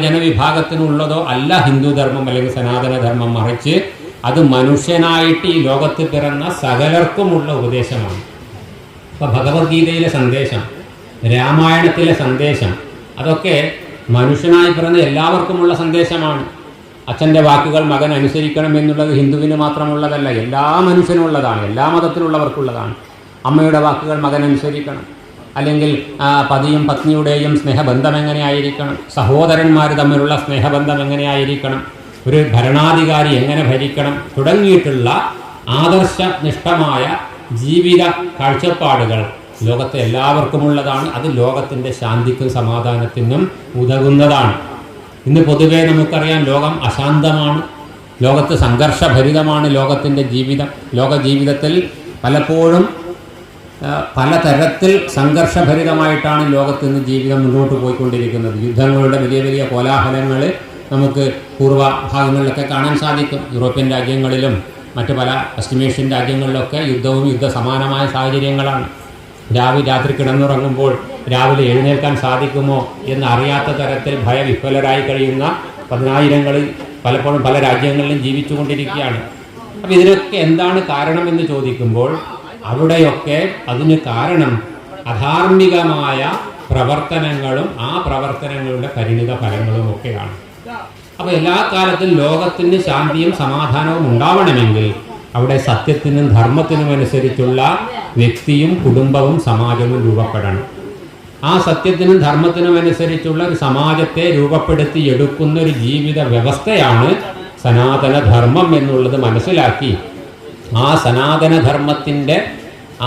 ജനവിഭാഗത്തിനുള്ളതോ അല്ല ഹിന്ദുധർമ്മം അല്ലെങ്കിൽ സനാതനധർമ്മം. മറിച്ച് അത് മനുഷ്യനായിട്ട് ഈ ലോകത്ത് പിറന്ന സകലർക്കുമുള്ള ഉപദേശമാണ്. അപ്പോൾ ഭഗവത്ഗീതയിലെ സന്ദേശം, രാമായണത്തിലെ സന്ദേശം, അതൊക്കെ മനുഷ്യനായി പിറന്ന എല്ലാവർക്കുമുള്ള സന്ദേശമാണ്. അച്ഛൻ്റെ വാക്കുകൾ മകൻ അനുസരിക്കണം എന്നുള്ളത് ഹിന്ദുവിന് മാത്രമുള്ളതല്ല, എല്ലാ മനുഷ്യനുമുള്ളതാണ്, എല്ലാ മതത്തിലുള്ളവർക്കുള്ളതാണ്. അമ്മയുടെ വാക്കുകൾ മകൻ അനുസരിക്കണം, അല്ലെങ്കിൽ പതിയും പത്നിയുടെയും സ്നേഹബന്ധം എങ്ങനെയായിരിക്കണം, സഹോദരന്മാർ തമ്മിലുള്ള സ്നേഹബന്ധം എങ്ങനെയായിരിക്കണം, ഒരു ഭരണാധികാരി എങ്ങനെ ഭരിക്കണം തുടങ്ങിയിട്ടുള്ള ആദർശനിഷ്ഠമായ ജീവിത കാഴ്ചപ്പാടുകൾ ലോകത്തെ എല്ലാവർക്കുമുള്ളതാണ്. അത് ലോകത്തിൻ്റെ ശാന്തിക്കും സമാധാനത്തിനും ഉതകുന്നതാണ്. ഇന്ന് പൊതുവേ നമുക്കറിയാം, ലോകം അശാന്തമാണ്, ലോകത്ത് സംഘർഷഭരിതമാണ് ലോകത്തിൻ്റെ ജീവിതം. ലോക ജീവിതത്തിൽ പലപ്പോഴും പലതരത്തിൽ സംഘർഷഭരിതമായിട്ടാണ് ലോകത്ത് നിന്ന് ജീവിതം മുന്നോട്ട് പോയിക്കൊണ്ടിരിക്കുന്നത്. യുദ്ധങ്ങളുടെ വലിയ വലിയ കോലാഹലങ്ങൾ നമുക്ക് പൂർവ്വ ഭാഗങ്ങളിലൊക്കെ കാണാൻ സാധിക്കും. യൂറോപ്യൻ രാജ്യങ്ങളിലും മറ്റ് പല പശ്ചിമേഷ്യൻ രാജ്യങ്ങളിലൊക്കെ യുദ്ധവും യുദ്ധസമാനമായ സാഹചര്യങ്ങളാണ്. രാത്രി കിടന്നുറങ്ങുമ്പോൾ രാവിലെ എഴുന്നേൽക്കാൻ സാധിക്കുമോ എന്നറിയാത്ത തരത്തിൽ ഭയവിഹ്വലരായി കഴിയുന്ന പതിനായിരങ്ങളിൽ പലപ്പോഴും പല രാജ്യങ്ങളിലും ജീവിച്ചുകൊണ്ടിരിക്കുകയാണ്. അപ്പം ഇതിനൊക്കെ എന്താണ് കാരണമെന്ന് ചോദിക്കുമ്പോൾ അവിടെയൊക്കെ അതിന് കാരണം അധാർമികമായ പ്രവർത്തനങ്ങളും ആ പ്രവർത്തനങ്ങളുടെ പരിണിത ഫലങ്ങളും ഒക്കെയാണ്. അപ്പോൾ എല്ലാ കാലത്തും ലോകത്തിന് ശാന്തിയും സമാധാനവും ഉണ്ടാവണമെങ്കിൽ അവിടെ സത്യത്തിനും ധർമ്മത്തിനും അനുസരിച്ചുള്ള വ്യക്തിയും കുടുംബവും സമാജവും രൂപപ്പെടണം. ആ സത്യത്തിനും ധർമ്മത്തിനും അനുസരിച്ചുള്ള ഒരു സമാജത്തെ രൂപപ്പെടുത്തി എടുക്കുന്ന ഒരു ജീവിത വ്യവസ്ഥയാണ് സനാതനധർമ്മം എന്നുള്ളത് മനസ്സിലാക്കി ആ സനാതനധർമ്മത്തിൻ്റെ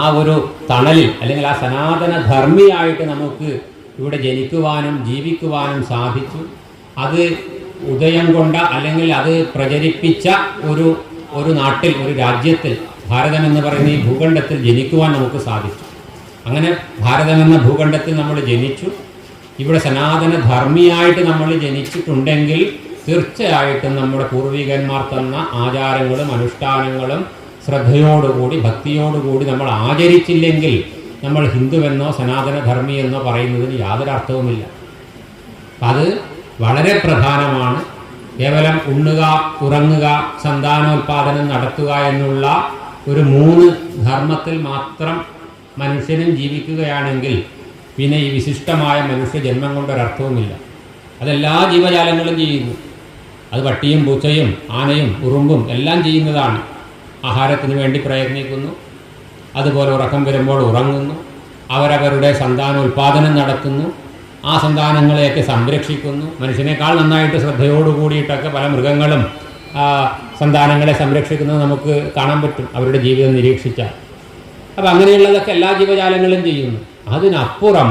ആ ഒരു തണലിൽ അല്ലെങ്കിൽ ആ സനാതനധർമ്മിയായിട്ട് നമുക്ക് ഇവിടെ ജനിക്കുവാനും ജീവിക്കുവാനും സാധിച്ചു. അത് ഉദയം കൊണ്ട അല്ലെങ്കിൽ അത് പ്രചരിപ്പിച്ച ഒരു നാട്ടിൽ, ഒരു രാജ്യത്തിൽ, ഭാരതം എന്ന് പറയുന്ന ഈ ഭൂഖണ്ഡത്തിൽ ജനിക്കുവാൻ നമുക്ക് സാധിച്ചു. അങ്ങനെ ഭാരതം എന്ന ഭൂഖണ്ഡത്തിൽ നമ്മൾ ജനിച്ചു. ഇവിടെ സനാതന ധർമ്മിയായിട്ട് നമ്മൾ ജനിച്ചിട്ടുണ്ടെങ്കിൽ തീർച്ചയായിട്ടും നമ്മുടെ പൂർവികന്മാർ തന്ന ആചാരങ്ങളും അനുഷ്ഠാനങ്ങളും ശ്രദ്ധയോടുകൂടി ഭക്തിയോടുകൂടി നമ്മൾ ആചരിച്ചില്ലെങ്കിൽ നമ്മൾ ഹിന്ദുവെന്നോ സനാതന ധർമ്മിയെന്നോ പറയുന്നതിന് യാതൊരു അർത്ഥവുമില്ല. അത് വളരെ പ്രധാനമാണ്. കേവലം ഉണ്ണുക, ഉറങ്ങുക, സന്താനോൽപാദനം നടത്തുക എന്നുള്ള ഒരു 3 ധർമ്മത്തിൽ മാത്രം മനുഷ്യനും ജീവിക്കുകയാണെങ്കിൽ പിന്നെ ഈ വിശിഷ്ടമായ മനുഷ്യജന്മം കൊണ്ടൊരർത്ഥവുമില്ല. അതെല്ലാ ജീവജാലങ്ങളും ചെയ്യുന്നു. അത് പട്ടിയും പൂച്ചയും ആനയും ഉറുമ്പും എല്ലാം ചെയ്യുന്നതാണ്. ആഹാരത്തിന് വേണ്ടി പ്രയത്നിക്കുന്നു, അതുപോലെ ഉറക്കം വരുമ്പോൾ ഉറങ്ങുന്നു, അവരവരുടെ സന്താനോൽപാദനം നടത്തുന്നു, ആ സന്താനങ്ങളെയൊക്കെ സംരക്ഷിക്കുന്നു. മനുഷ്യനേക്കാൾ നന്നായിട്ട് ശ്രദ്ധയോടുകൂടിയിട്ടൊക്കെ പല മൃഗങ്ങളും സന്താനങ്ങളെ സംരക്ഷിക്കുന്നത് നമുക്ക് കാണാൻ പറ്റും അവരുടെ ജീവിതം നിരീക്ഷിച്ചാൽ. അപ്പം അങ്ങനെയുള്ളതൊക്കെ എല്ലാ ജീവജാലങ്ങളും ചെയ്യുന്നു. അതിനപ്പുറം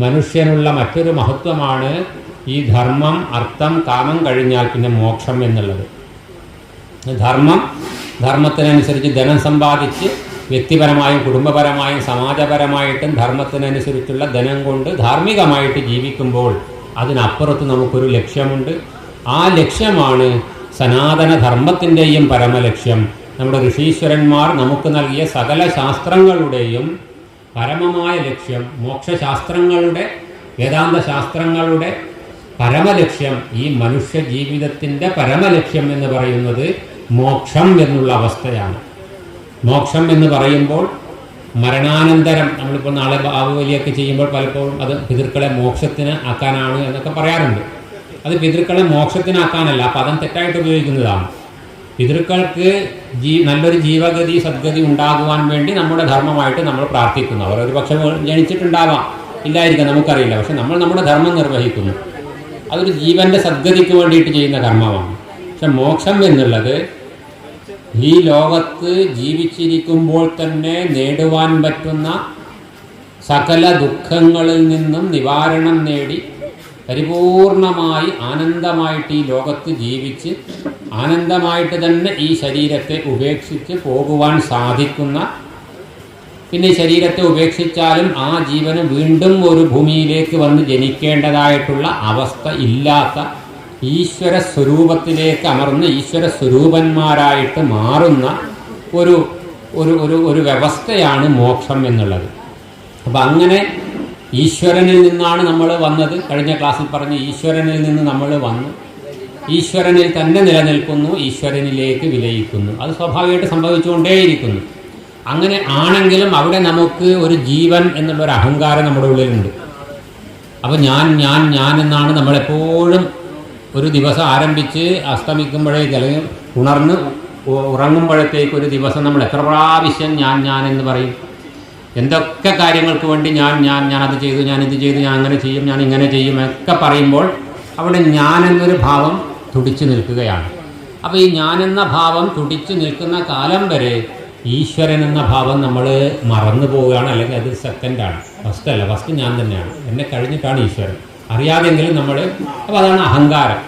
മനുഷ്യനുള്ള മറ്റൊരു മഹത്വമാണ് ഈ ധർമ്മം, അർത്ഥം, കാമം കഴിഞ്ഞാൽ പിന്നെ മോക്ഷം എന്നുള്ളത്. ധർമ്മത്തിനനുസരിച്ച് ധനം സമ്പാദിച്ച് വ്യക്തിപരമായും കുടുംബപരമായും സമാജപരമായിട്ടും ധർമ്മത്തിനനുസരിച്ചുള്ള ധനം കൊണ്ട് ധാർമ്മികമായിട്ട് ജീവിക്കുമ്പോൾ അതിനപ്പുറത്ത് നമുക്കൊരു ലക്ഷ്യമുണ്ട്. ആ ലക്ഷ്യമാണ് സനാതനധർമ്മത്തിൻ്റെയും പരമലക്ഷ്യം. നമ്മുടെ ഋഷീശ്വരന്മാർ നമുക്ക് നൽകിയ സകല ശാസ്ത്രങ്ങളുടെയും പരമമായ ലക്ഷ്യം, മോക്ഷശാസ്ത്രങ്ങളുടെ, വേദാന്ത ശാസ്ത്രങ്ങളുടെ പരമലക്ഷ്യം, ഈ മനുഷ്യ ജീവിതത്തിൻ്റെ പരമലക്ഷ്യം എന്ന് പറയുന്നത് മോക്ഷം എന്നുള്ള അവസ്ഥയാണ്. മോക്ഷം എന്ന് പറയുമ്പോൾ മരണാനന്തരം നമ്മളിപ്പോൾ നാളെ ബാഹുബലിയൊക്കെ ചെയ്യുമ്പോൾ പലപ്പോഴും അത് പിതൃക്കളെ മോക്ഷത്തിന് ആക്കാനാണ് എന്നൊക്കെ പറയാറുണ്ട്. അത് പിതൃക്കളെ മോക്ഷത്തിനാക്കാനല്ല, ആ പദം തെറ്റായിട്ട് ഉപയോഗിക്കുന്നതാണ്. പിതൃക്കൾക്ക് നല്ലൊരു ജീവഗതി സദ്ഗതി ഉണ്ടാകുവാൻ വേണ്ടി നമ്മുടെ ധർമ്മമായിട്ട് നമ്മൾ പ്രാർത്ഥിക്കുന്നു. അവർ ഒരു പക്ഷേ ജനിച്ചിട്ടുണ്ടാവാം, ഇല്ലായിരിക്കാം, നമുക്കറിയില്ല. പക്ഷെ നമ്മൾ നമ്മുടെ ധർമ്മം നിർവഹിക്കുന്നു. അതൊരു ജീവൻ്റെ സദ്ഗതിക്ക് വേണ്ടിയിട്ട് ചെയ്യുന്ന കർമ്മമാണ്. പക്ഷെ മോക്ഷം എന്നുള്ളത് ഈ ലോകത്ത് ജീവിച്ചിരിക്കുമ്പോൾ തന്നെ നേടുവാൻ പറ്റുന്ന സകല ദുഃഖങ്ങളിൽ നിന്നും നിവാരണം നേടി പരിപൂർണമായി ആനന്ദമായിട്ട് ഈ ലോകത്ത് ജീവിച്ച് ആനന്ദമായിട്ട് തന്നെ ഈ ശരീരത്തെ ഉപേക്ഷിച്ച് പോകുവാൻ സാധിക്കുന്ന, പിന്നെ ശരീരത്തെ ഉപേക്ഷിച്ചാലും ആ ജീവന് വീണ്ടും ഒരു ഭൂമിയിലേക്ക് വന്ന് ജനിക്കേണ്ടതായിട്ടുള്ള അവസ്ഥ ഇല്ലാത്ത ഈശ്വര സ്വരൂപത്തിലേക്ക് അമർന്ന് ഈശ്വര സ്വരൂപന്മാരായിട്ട് മാറുന്ന ഒരു വ്യവസ്ഥയാണ് മോക്ഷം എന്നുള്ളത്. അപ്പം അങ്ങനെ ഈശ്വരനിൽ നിന്നാണ് നമ്മൾ വന്നത്. കഴിഞ്ഞ ക്ലാസ്സിൽ പറഞ്ഞ് ഈശ്വരനിൽ നിന്ന് നമ്മൾ വന്നു, ഈശ്വരനിൽ തന്നെ നിലനിൽക്കുന്നു, ഈശ്വരനിലേക്ക് വിലയിക്കുന്നു. അത് സ്വാഭാവികമായിട്ട് സംഭവിച്ചുകൊണ്ടേയിരിക്കുന്നു. അങ്ങനെ ആണെങ്കിലും അവിടെ നമുക്ക് ഒരു ജീവൻ എന്നുള്ളൊരു അഹങ്കാരം നമ്മുടെ ഉള്ളിലുണ്ട്. അപ്പോൾ ഞാൻ എന്നാണ് നമ്മളെപ്പോഴും ഒരു ദിവസം ആരംഭിച്ച് അസ്തമിക്കുമ്പോഴേക്ക് അല്ലെങ്കിൽ ഉണർന്ന് ഉറങ്ങുമ്പോഴത്തേക്ക് ഒരു ദിവസം നമ്മൾ എത്ര പ്രാവശ്യം ഞാൻ എന്ന് പറയും. എന്തൊക്കെ കാര്യങ്ങൾക്ക് വേണ്ടി ഞാനത് ചെയ്തു, ഞാനിത് ചെയ്തു, ഞാൻ അങ്ങനെ ചെയ്യും, ഞാൻ ഇങ്ങനെ ചെയ്യും ഒക്കെ പറയുമ്പോൾ അവിടെ ഞാനെന്നൊരു ഭാവം തുടിച്ചു നിൽക്കുകയാണ്. അപ്പോൾ ഈ ഞാനെന്ന ഭാവം തുടിച്ചു നിൽക്കുന്ന കാലം വരെ ഈശ്വരൻ എന്ന ഭാവം നമ്മൾ മറന്നു പോവുകയാണ്. അല്ലെങ്കിൽ അത് സെക്കൻഡാണ്, ഫസ്റ്റ് ഞാൻ തന്നെയാണ്, എന്നെ കഴിഞ്ഞിട്ടാണ് ഈശ്വരൻ. അറിയാതെങ്കിലും നമ്മൾ, അപ്പോൾ അതാണ് അഹങ്കാരം.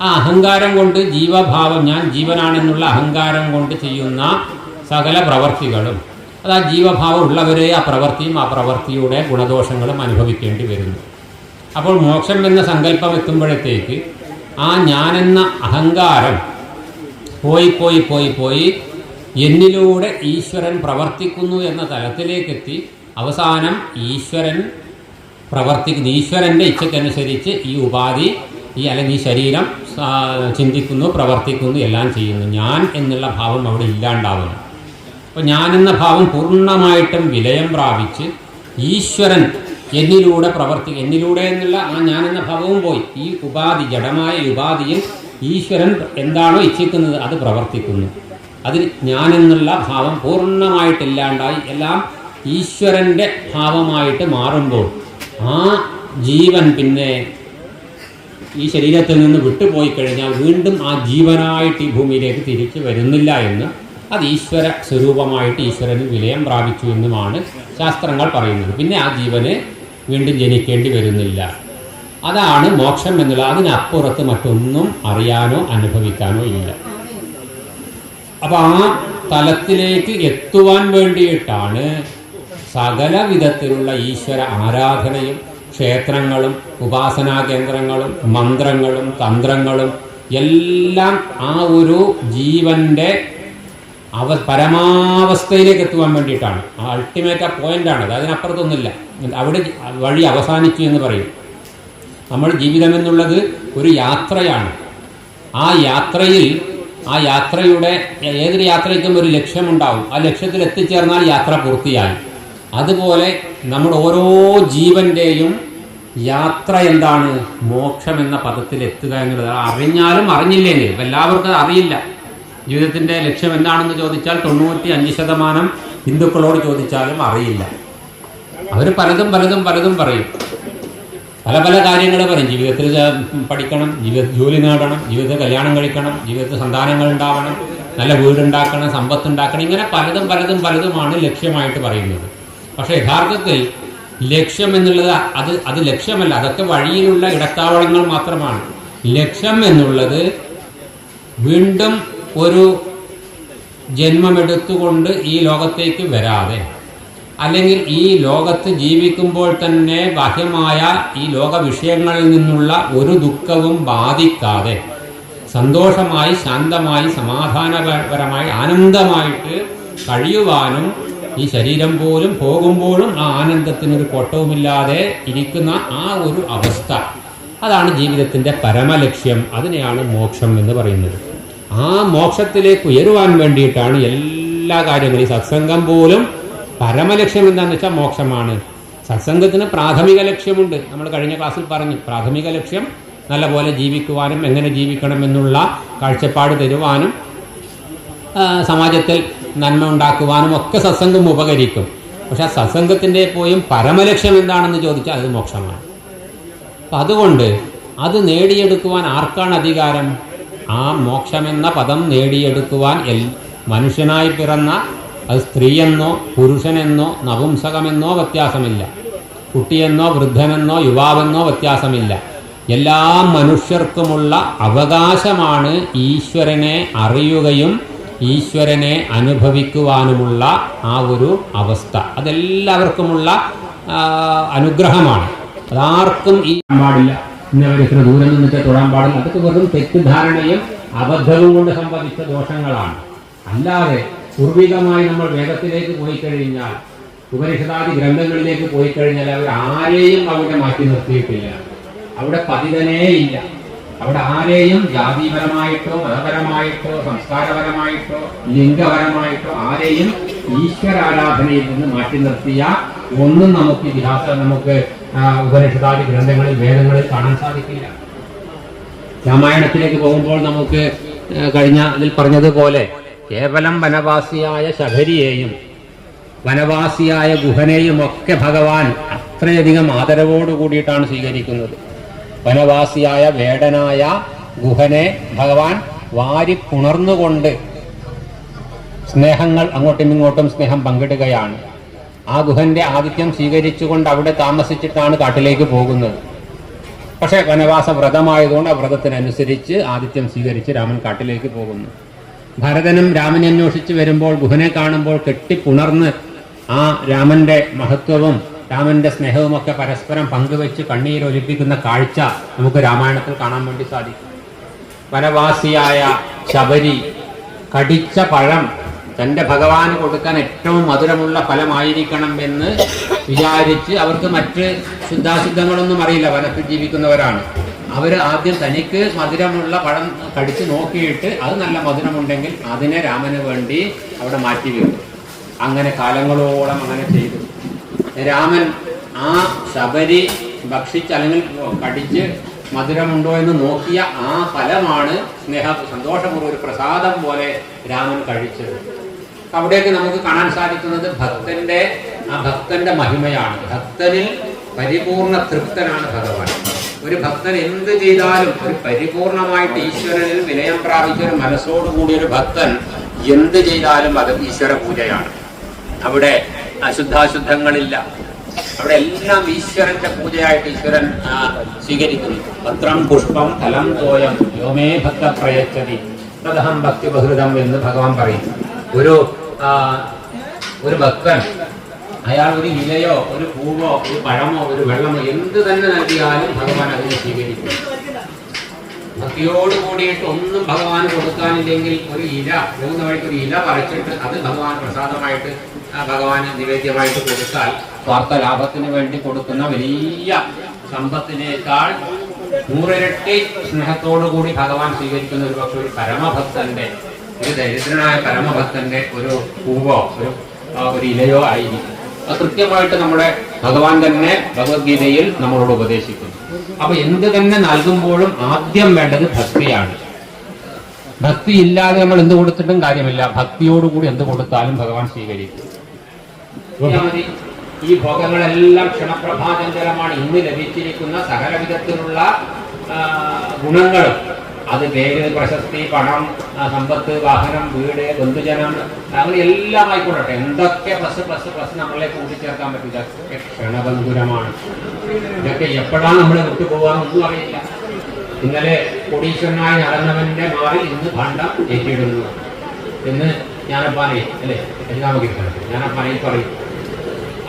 ആ അഹങ്കാരം കൊണ്ട് ജീവഭാവം, ഞാൻ ജീവനാണെന്നുള്ള അഹങ്കാരം കൊണ്ട് ചെയ്യുന്ന സകല പ്രവർത്തികളും, അത് ആ ജീവഭാവം ഉള്ളവരെ ആ പ്രവൃത്തിയും ആ പ്രവൃത്തിയുടെ ഗുണദോഷങ്ങളും അനുഭവിക്കേണ്ടി വരുന്നു. അപ്പോൾ മോക്ഷം എന്ന സങ്കല്പം എത്തുമ്പോഴത്തേക്ക് ആ ഞാനെന്ന അഹങ്കാരം പോയി എന്നിലൂടെ ഈശ്വരൻ പ്രവർത്തിക്കുന്നു എന്ന തലത്തിലേക്കെത്തി അവസാനം ഈശ്വരൻ പ്രവർത്തിക്കുന്നു. ഈശ്വരൻ്റെ ഇച്ഛയ്ക്കനുസരിച്ച് ഈ ഉപാധി അല്ലെങ്കിൽ ഈ ശരീരം ചിന്തിക്കുന്നു, പ്രവർത്തിക്കുന്നു, എല്ലാം ചെയ്യുന്നു. ഞാൻ എന്നുള്ള ഭാവം അവിടെ ഇല്ലാണ്ടാവുന്നു. അപ്പോൾ ഞാൻ എന്ന ഭാവം പൂർണ്ണമായിട്ടും വിലയം പ്രാപിച്ച് ഈശ്വരൻ എന്നിലൂടെ എന്നിലൂടെ എന്നുള്ള ആ ഞാൻ എന്ന ഭാവവും പോയി. ഈ ഉപാധി, ജഡമായ ഉപാധിയിൽ ഈശ്വരൻ എന്താണോ ഇച്ഛിക്കുന്നത് അത് പ്രവർത്തിക്കുന്നു. അതിൽ ഞാൻ എന്നുള്ള ഭാവം പൂർണ്ണമായിട്ടില്ലാണ്ടായി എല്ലാം ഈശ്വരൻ്റെ ഭാവമായിട്ട് മാറുമ്പോൾ ആ ജീവൻ പിന്നെ ഈ ശരീരത്തിൽ നിന്ന് വിട്ടുപോയി കഴിഞ്ഞാൽ വീണ്ടും ആ ജീവനായിട്ട് ഈ ഭൂമിയിലേക്ക് തിരിച്ചു വരുന്നില്ല എന്ന്, അത് ഈശ്വര സ്വരൂപമായിട്ട് ഈശ്വരന് വിലയം പ്രാപിച്ചു എന്നുമാണ് ശാസ്ത്രങ്ങൾ പറയുന്നത്. പിന്നെ ആ ജീവന് വീണ്ടും ജനിക്കേണ്ടി വരുന്നില്ല. അതാണ് മോക്ഷം എന്നുള്ള. അതിനപ്പുറത്ത് മറ്റൊന്നും അറിയാനോ അനുഭവിക്കാനോ ഇല്ല. അപ്പോൾ ആ തലത്തിലേക്ക് എത്തുവാൻ വേണ്ടിയിട്ടാണ് സകല വിധത്തിലുള്ള ഈശ്വര ആരാധനയും ക്ഷേത്രങ്ങളും ഉപാസനാ കേന്ദ്രങ്ങളും മന്ത്രങ്ങളും തന്ത്രങ്ങളും എല്ലാം ആ ഒരു ജീവൻ്റെ പരമാവസ്ഥയിലേക്ക് എത്തുവാൻ വേണ്ടിയിട്ടാണ്. ആ അൾട്ടിമേറ്റ് പോയിൻ്റാണ്. അതിനപ്പുറത്തൊന്നുമില്ല. അവിടെ വഴി അവസാനിച്ചു എന്ന് പറയും. നമ്മൾ ജീവിതം എന്നുള്ളത് ഒരു യാത്രയാണ്. ആ യാത്രയുടെ ഏതൊരു യാത്രയ്ക്കും ഒരു ലക്ഷ്യമുണ്ടാവും. ആ ലക്ഷ്യത്തിൽ എത്തിച്ചേർന്നാൽ യാത്ര പൂർത്തിയായി. അതുപോലെ നമ്മുടെ ഓരോ ജീവൻ്റെയും യാത്ര എന്താണ്? മോക്ഷം എന്ന പദത്തിൽ എത്തുക എന്നുള്ളത്. അറിഞ്ഞാലും അറിഞ്ഞില്ലെങ്കിലും എല്ലാവർക്കും അറിയില്ല. ജീവിതത്തിൻ്റെ ലക്ഷ്യം എന്താണെന്ന് ചോദിച്ചാൽ 95% ഹിന്ദുക്കളോട് ചോദിച്ചാലും അറിയില്ല. അവർ പലതും പറയും. പല കാര്യങ്ങൾ പറയും. ജീവിതത്തിൽ പഠിക്കണം, ജോലി നേടണം, ജീവിതത്തിൽ കല്യാണം കഴിക്കണം, ജീവിതത്തിൽ സന്താനങ്ങൾ ഉണ്ടാവണം, നല്ല വീടുണ്ടാക്കണം, സമ്പത്തുണ്ടാക്കണം, ഇങ്ങനെ പലതുമാണ് ലക്ഷ്യമായിട്ട് പറയുന്നത്. പക്ഷേ യഥാർത്ഥത്തിൽ ലക്ഷ്യം എന്നുള്ളത് അത് ലക്ഷ്യമല്ല. അതൊക്കെ വഴിയിലുള്ള ഇടത്താവളങ്ങൾ മാത്രമാണ്. ലക്ഷ്യം എന്നുള്ളത് വീണ്ടും ഒരു ജന്മമെടുത്തുകൊണ്ട് ഈ ലോകത്തേക്ക് വരാതെ, അല്ലെങ്കിൽ ഈ ലോകത്ത് ജീവിക്കുമ്പോൾ തന്നെ ബാഹ്യമായ ഈ ലോക വിഷയങ്ങളിൽ നിന്നുള്ള ഒരു ദുഃഖവും ബാധിക്കാതെ സന്തോഷമായി, ശാന്തമായി, സമാധാനപരമായി, ആനന്ദമായിട്ട് കഴിയുവാനും, ഈ ശരീരം പോലും പോകുമ്പോഴും ആ ആനന്ദത്തിനൊരു കോട്ടവുമില്ലാതെ ഇരിക്കുന്ന ആ ഒരു അവസ്ഥ, അതാണ് ജീവിതത്തിൻ്റെ പരമലക്ഷ്യം. അതിനെയാണ് മോക്ഷം എന്ന് പറയുന്നത്. ആ മോക്ഷത്തിലേക്ക് ഉയരുവാൻ വേണ്ടിയിട്ടാണ് എല്ലാ കാര്യങ്ങളും. ഈ സത്സംഗം പോലും പരമലക്ഷ്യം എന്താണെന്ന് വെച്ചാൽ മോക്ഷമാണ്. സത്സംഗത്തിന് പ്രാഥമിക ലക്ഷ്യമുണ്ട്. നമ്മൾ കഴിഞ്ഞ ക്ലാസ്സിൽ പറഞ്ഞു. പ്രാഥമിക ലക്ഷ്യം നല്ലപോലെ ജീവിക്കുവാനും എങ്ങനെ ജീവിക്കണം എന്നുള്ള കാഴ്ചപ്പാട് തരുവാനും സമാജത്തിൽ നന്മ ഉണ്ടാക്കുവാനും ഒക്കെ സത്സംഗം ഉപകരിക്കും. പക്ഷെ ആ സത്സംഗത്തിൻ്റെ പോയും പരമലക്ഷ്യം എന്താണെന്ന് ചോദിച്ചാൽ അത് മോക്ഷമാണ്. അപ്പം അതുകൊണ്ട് അത് നേടിയെടുക്കുവാൻ ആർക്കാണ് അധികാരം? ആ മോക്ഷമെന്ന പദം നേടിയെടുക്കുവാൻ മനുഷ്യനായി പിറന്ന, അത് സ്ത്രീയെന്നോ പുരുഷനെന്നോ നപുംസകമെന്നോ വ്യത്യാസമില്ല, കുട്ടിയെന്നോ വൃദ്ധനെന്നോ യുവാവെന്നോ വ്യത്യാസമില്ല. എല്ലാ മനുഷ്യർക്കുമുള്ള അവകാശമാണ് ഈശ്വരനെ അറിയുകയും ഈശ്വരനെ അനുഭവിക്കുവാനുമുള്ള ആ ഒരു അവസ്ഥ. അതെല്ലാവർക്കുമുള്ള അനുഗ്രഹമാണ്. അതാർക്കും ഈ പാടില്ല, ഇന്നവർ ഇത്ര ദൂരം നിന്നിട്ട് തൊടാൻ പാടില്ല. അതൊക്കെ വെറും തെറ്റിദ്ധാരണയും അബദ്ധവും കൊണ്ട് സംഭവിച്ച ദോഷങ്ങളാണ്. അല്ലാതെ പൂർവികമായി നമ്മൾ വേദത്തിലേക്ക് പോയി കഴിഞ്ഞാൽ, ഉപനിഷദാദി ഗ്രന്ഥങ്ങളിലേക്ക് പോയി കഴിഞ്ഞാൽ അവർ ആരെയും അവിടെ മാറ്റി നിർത്തിയിട്ടില്ല. അവിടെ പതിതനേ ഇല്ല. അവിടെ ആരെയും ജാതിപരമായിട്ടോ മതപരമായിട്ടോ സംസ്കാരപരമായിട്ടോ ലിംഗപരമായിട്ടോ ആരെയും ഈശ്വരാരാധനയിൽ നിന്ന് മാറ്റി നിർത്തിയ ഒന്നും നമുക്ക് നമുക്ക് ഉപനിഷദാദി ഗ്രന്ഥങ്ങളിൽ വേദങ്ങളിൽ കാണാൻ സാധിക്കില്ല. രാമായണത്തിലേക്ക് പോകുമ്പോൾ നമുക്ക് കഴിഞ്ഞ അതിൽ പറഞ്ഞതുപോലെ കേവലം വനവാസിയായ ശബരിയെയും വനവാസിയായ ഗുഹനെയും ഒക്കെ ഭഗവാൻ അത്രയധികം ആദരവോടു കൂടിയിട്ടാണ് സ്വീകരിക്കുന്നത്. വനവാസിയായ വേടനായ ഗുഹനെ ഭഗവാൻ വാരി പുണർന്നുകൊണ്ട് സ്നേഹങ്ങൾ അങ്ങോട്ടും ഇങ്ങോട്ടും സ്നേഹം പങ്കിടുകയാണ്. ആ ഗുഹന്റെ ആതിഥ്യം സ്വീകരിച്ചുകൊണ്ട് അവിടെ താമസിച്ചിട്ടാണ് കാട്ടിലേക്ക് പോകുന്നത്. പക്ഷേ വനവാസ വ്രതമായതുകൊണ്ട് ആ വ്രതത്തിനനുസരിച്ച് ആതിഥ്യം സ്വീകരിച്ച് രാമൻ കാട്ടിലേക്ക് പോകുന്നു. ഭരതനും രാമനെ അന്വേഷിച്ച് വരുമ്പോൾ ഗുഹനെ കാണുമ്പോൾ കെട്ടിപ്പുണർന്ന് ആ രാമന്റെ മഹത്വവും രാമന്റെ സ്നേഹവുമൊക്കെ പരസ്പരം പങ്കുവെച്ച് കണ്ണീരൊലിപ്പിക്കുന്ന കാഴ്ച നമുക്ക് രാമായണത്തിൽ കാണാൻ വേണ്ടി സാധിക്കും. വനവാസിയായ ശബരി കടിച്ച പഴം തൻ്റെ ഭഗവാന് കൊടുക്കാൻ ഏറ്റവും മധുരമുള്ള ഫലമായിരിക്കണം എന്ന് വിചാരിച്ച് അവർക്ക് മറ്റ് ശുദ്ധാശുദ്ധങ്ങളൊന്നും അറിയില്ല, വനത്തിൽ ജീവിക്കുന്നവരാണ്. അവർ ആദ്യം തനിക്ക് മധുരമുള്ള പഴം കടിച്ച് നോക്കിയിട്ട് അത് നല്ല മധുരമുണ്ടെങ്കിൽ അതിനെ രാമന് വേണ്ടി അവിടെ മാറ്റി വെക്കും. അങ്ങനെ കാലങ്ങളോളം അങ്ങനെ ചെയ്തു. രാമൻ ആ ശബരി ഭക്ഷിച്ച് അല്ലെങ്കിൽ കടിച്ച് മധുരമുണ്ടോ എന്ന് നോക്കിയ ആ ഫലമാണ് സന്തോഷപൂർവ്വം ഒരു പ്രസാദം പോലെ രാമൻ കഴിച്ചത്. അവിടേക്ക് നമുക്ക് കാണാൻ സാധിക്കുന്നത് ഭക്തന്റെ മഹിമയാണ്. ഭക്തനിൽ പരിപൂർണ തൃപ്തനാണ് ഭഗവാൻ. ഒരു ഭക്തൻ എന്ത് ചെയ്താലും ഒരു പരിപൂർണമായിട്ട് ഈശ്വരനിൽ വിനയം പ്രാപിച്ച ഒരു മനസ്സോടുകൂടിയൊരു ഭക്തൻ എന്ത് ചെയ്താലും അത് ഈശ്വര പൂജയാണ്. അവിടെ അശുദ്ധാശുദ്ധങ്ങളില്ല, അവിടെ എല്ലാം ഈശ്വരന്റെ പൂജയായിട്ട് ഈശ്വരൻ സ്വീകരിക്കുന്നു. പത്രം പുഷ്പം ഫലം തോയം യോമേ ഭക്ത പ്രയച്ഛതി തദഹം ഭക്തി ബഹൃതം എന്ന് ഭഗവാൻ പറയും. ഒരു ഭക്തൻ അയാൾ ഒരു ഇലയോ ഒരു പൂവോ ഒരു പഴമോ ഒരു വെള്ളമോ എന്ത് തന്നെ നൽകിയാലും ഭഗവാൻ അതിനെ സ്വീകരിക്കും. ഭക്തിയോട് കൂടിയിട്ട് ഒന്നും ഭഗവാന് കൊടുക്കാനില്ലെങ്കിൽ ഒരു ഇല പോകുന്ന വഴിക്ക് ഒരു ഇല പറിച്ചിട്ട് അത് ഭഗവാൻ പ്രസാദമായിട്ട് ഭഗവാന് നിവേദ്യമായിട്ട് കൊടുത്താൽ സ്വാർത്ഥ ലാഭത്തിന് വേണ്ടി കൊടുക്കുന്ന വലിയ സമ്പത്തിനേക്കാൾ 100 ഇരട്ടി സ്നേഹത്തോടുകൂടി ഭഗവാൻ സ്വീകരിക്കുന്ന ഒരു പക്ഷെ ഒരു പരമഭക്തന്റെ, ഒരു ദരിദ്രനായ പരമഭക്തന്റെ ഒരു പൂവോ ഒരു ഇലയോ ആയിരിക്കും. അത് കൃത്യമായിട്ട് നമ്മുടെ ഭഗവാൻ തന്നെ ഭഗവത്ഗീതയിൽ നമ്മളോട് ഉപദേശിക്കുന്നു. അപ്പൊ എന്ത് തന്നെ നൽകുമ്പോഴും ആദ്യം വേണ്ടത് ഭക്തിയാണ്. ഭക്തി ഇല്ലാതെ നമ്മൾ എന്ത് കൊടുത്തിട്ടും കാര്യമില്ല. ഭക്തിയോടുകൂടി എന്ത് കൊടുത്താലും ഭഗവാൻ സ്വീകരിക്കും. ഈ ഭോഗങ്ങളെല്ലാം ക്ഷണപ്രഭാചഞ്ചലമാണ്. ഇന്ന് ലഭിച്ചിരിക്കുന്ന സകല വിധത്തിലുള്ള ഗുണങ്ങളും, അത് പേര്, പ്രശസ്തി, പണം, സമ്പത്ത്, വാഹനം, വീട്, ബന്ധുജനം, അങ്ങനെ എല്ലാം ആയിക്കൊള്ളട്ടെ, എന്തൊക്കെ പ്ലസ് നമ്മളെ കൂട്ടിച്ചേർക്കാൻ പറ്റില്ല, ക്ഷണബന്ധുരമാണ്. ഇതൊക്കെ എപ്പോഴാണ് നമ്മളെ വിട്ടുപോകാമെന്നൊന്നും അറിയില്ല. ഇന്നലെ കോടീശ്വരനായി നടന്നവന്റെ മാറിൽ ഇന്ന് ഭണ്ഡം ഏറ്റിയിടുന്നു എന്ന് ജ്ഞാനപ്പാനയിൽ അല്ലെ എഴുതാമകീർത്തനത്തിൽ ജ്ഞാനപ്പാനയിൽ പറയും.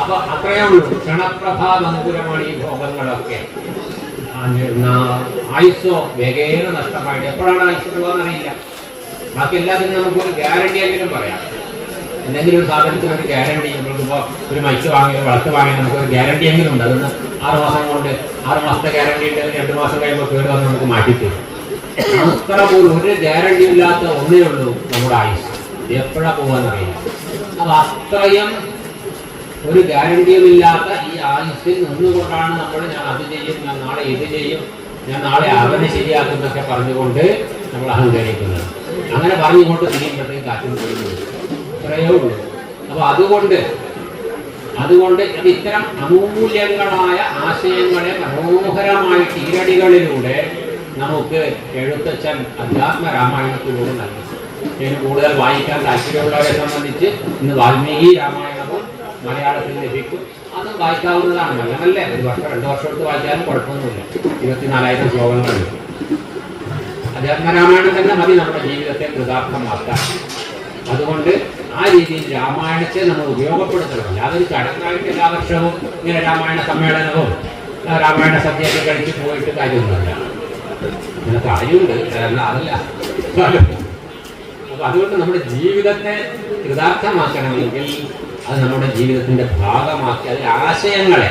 അപ്പൊ അത്രയേ ഉള്ളൂ. ക്ഷണപ്രഭാബന്ധുരമാണ് ഈ ഭോഗങ്ങളൊക്കെ. ആയുസ്സോ വേഗേന നഷ്ടമായിട്ട് എപ്പോഴാണ് ആയുസ് പോകാന്നറിയില്ല. ബാക്കി എല്ലാത്തിനും നമുക്കൊരു ഗ്യാരണ്ടി എങ്കിലും പറയാം. എന്തെങ്കിലും ഒരു സാധനത്തിന് ഒരു ഗ്യാരണ്ടി, നമ്മൾക്കിപ്പോൾ ഒരു മൈക്ക് വാങ്ങിയോ വളർത്ത് വാങ്ങിയോ നമുക്കൊരു ഗ്യാരണ്ടി എങ്കിലും ഉണ്ട്. അതൊന്ന് 6 മാസം കൊണ്ട് 6 മാസത്തെ ഗ്യാരണ്ടി ഉണ്ടെങ്കിൽ 2 മാസം കഴിയുമ്പോൾ കേട് വന്ന് നമുക്ക് മാറ്റിത്തരും. അത്ര പോലും ഒരു ഗ്യാരണ്ടി ഇല്ലാത്ത ഒന്നേ ഉള്ളൂ നമ്മുടെ ആയുസ്. എപ്പോഴാണ് പോകാന്നറിയില്ല. അപ്പൊ അത്രയും ഒരു ഗ്യാരണ്ടിയുമില്ലാത്ത ഈ ആയുസ്സിൽ നിന്നുകൊണ്ടാണ് നമ്മൾ ഞാൻ അത് ചെയ്യും, ഞാൻ നാളെ ഇത് ചെയ്യും, ഞാൻ നാളെ അവനെ ശരിയാക്കുന്നൊക്കെ പറഞ്ഞുകൊണ്ട് നമ്മൾ അഹങ്കരിക്കുന്നത്. അങ്ങനെ പറഞ്ഞുകൊണ്ട് തിരിയുമ്പോഴത്തേക്ക് കാറ്റും പോയി ഇത്രയേ ഉള്ളൂ. അപ്പൊ അതുകൊണ്ട് ഇത്തരം അമൂല്യങ്ങളായ ആശയങ്ങളെ മനോഹരമായിട്ട് ഈരടികളിലൂടെ നമുക്ക് എഴുത്തച്ഛൻ അധ്യാത്മ രാമായണത്തിലൂടെ നൽകി. ഇതിന് കൂടുതൽ വായിക്കാൻ താല്പര്യമുള്ളവരെ സംബന്ധിച്ച് ഇന്ന് വാൽമീകി രാമായണവും മലയാളത്തിൽ ലഭിക്കും. അത് വായിക്കാവുന്നതാണ്. നല്ലതല്ലേ, 1 വർഷം 2 വർഷം എടുത്ത് വായിച്ചാലും കുഴപ്പമൊന്നുമില്ല. 24,000 ശ്ലോകങ്ങളുണ്ട്. അധ്യാത്മരാമായണം തന്നെ മതി നമ്മുടെ ജീവിതത്തെ കൃതാർത്ഥമാക്കാൻ. അതുകൊണ്ട് ആ രീതിയിൽ രാമായണത്തെ നമ്മൾ ഉപയോഗപ്പെടുത്തണം. യാതൊരു ചടങ്ങായിട്ട് എല്ലാ വർഷവും ഇങ്ങനെ രാമായണ സമ്മേളനവും രാമായണ സദ്യയൊക്കെ കഴിച്ച് പോയിട്ട് കാര്യമൊന്നുമില്ല. അങ്ങനെ കാര്യമുണ്ട്, അതല്ല. അപ്പൊ അതുകൊണ്ട് നമ്മുടെ ജീവിതത്തെ കൃതാർത്ഥമാക്കണമെങ്കിൽ അത് നമ്മുടെ ജീവിതത്തിന്റെ ഭാഗമാക്കി, അതിലെ ആശയങ്ങളെ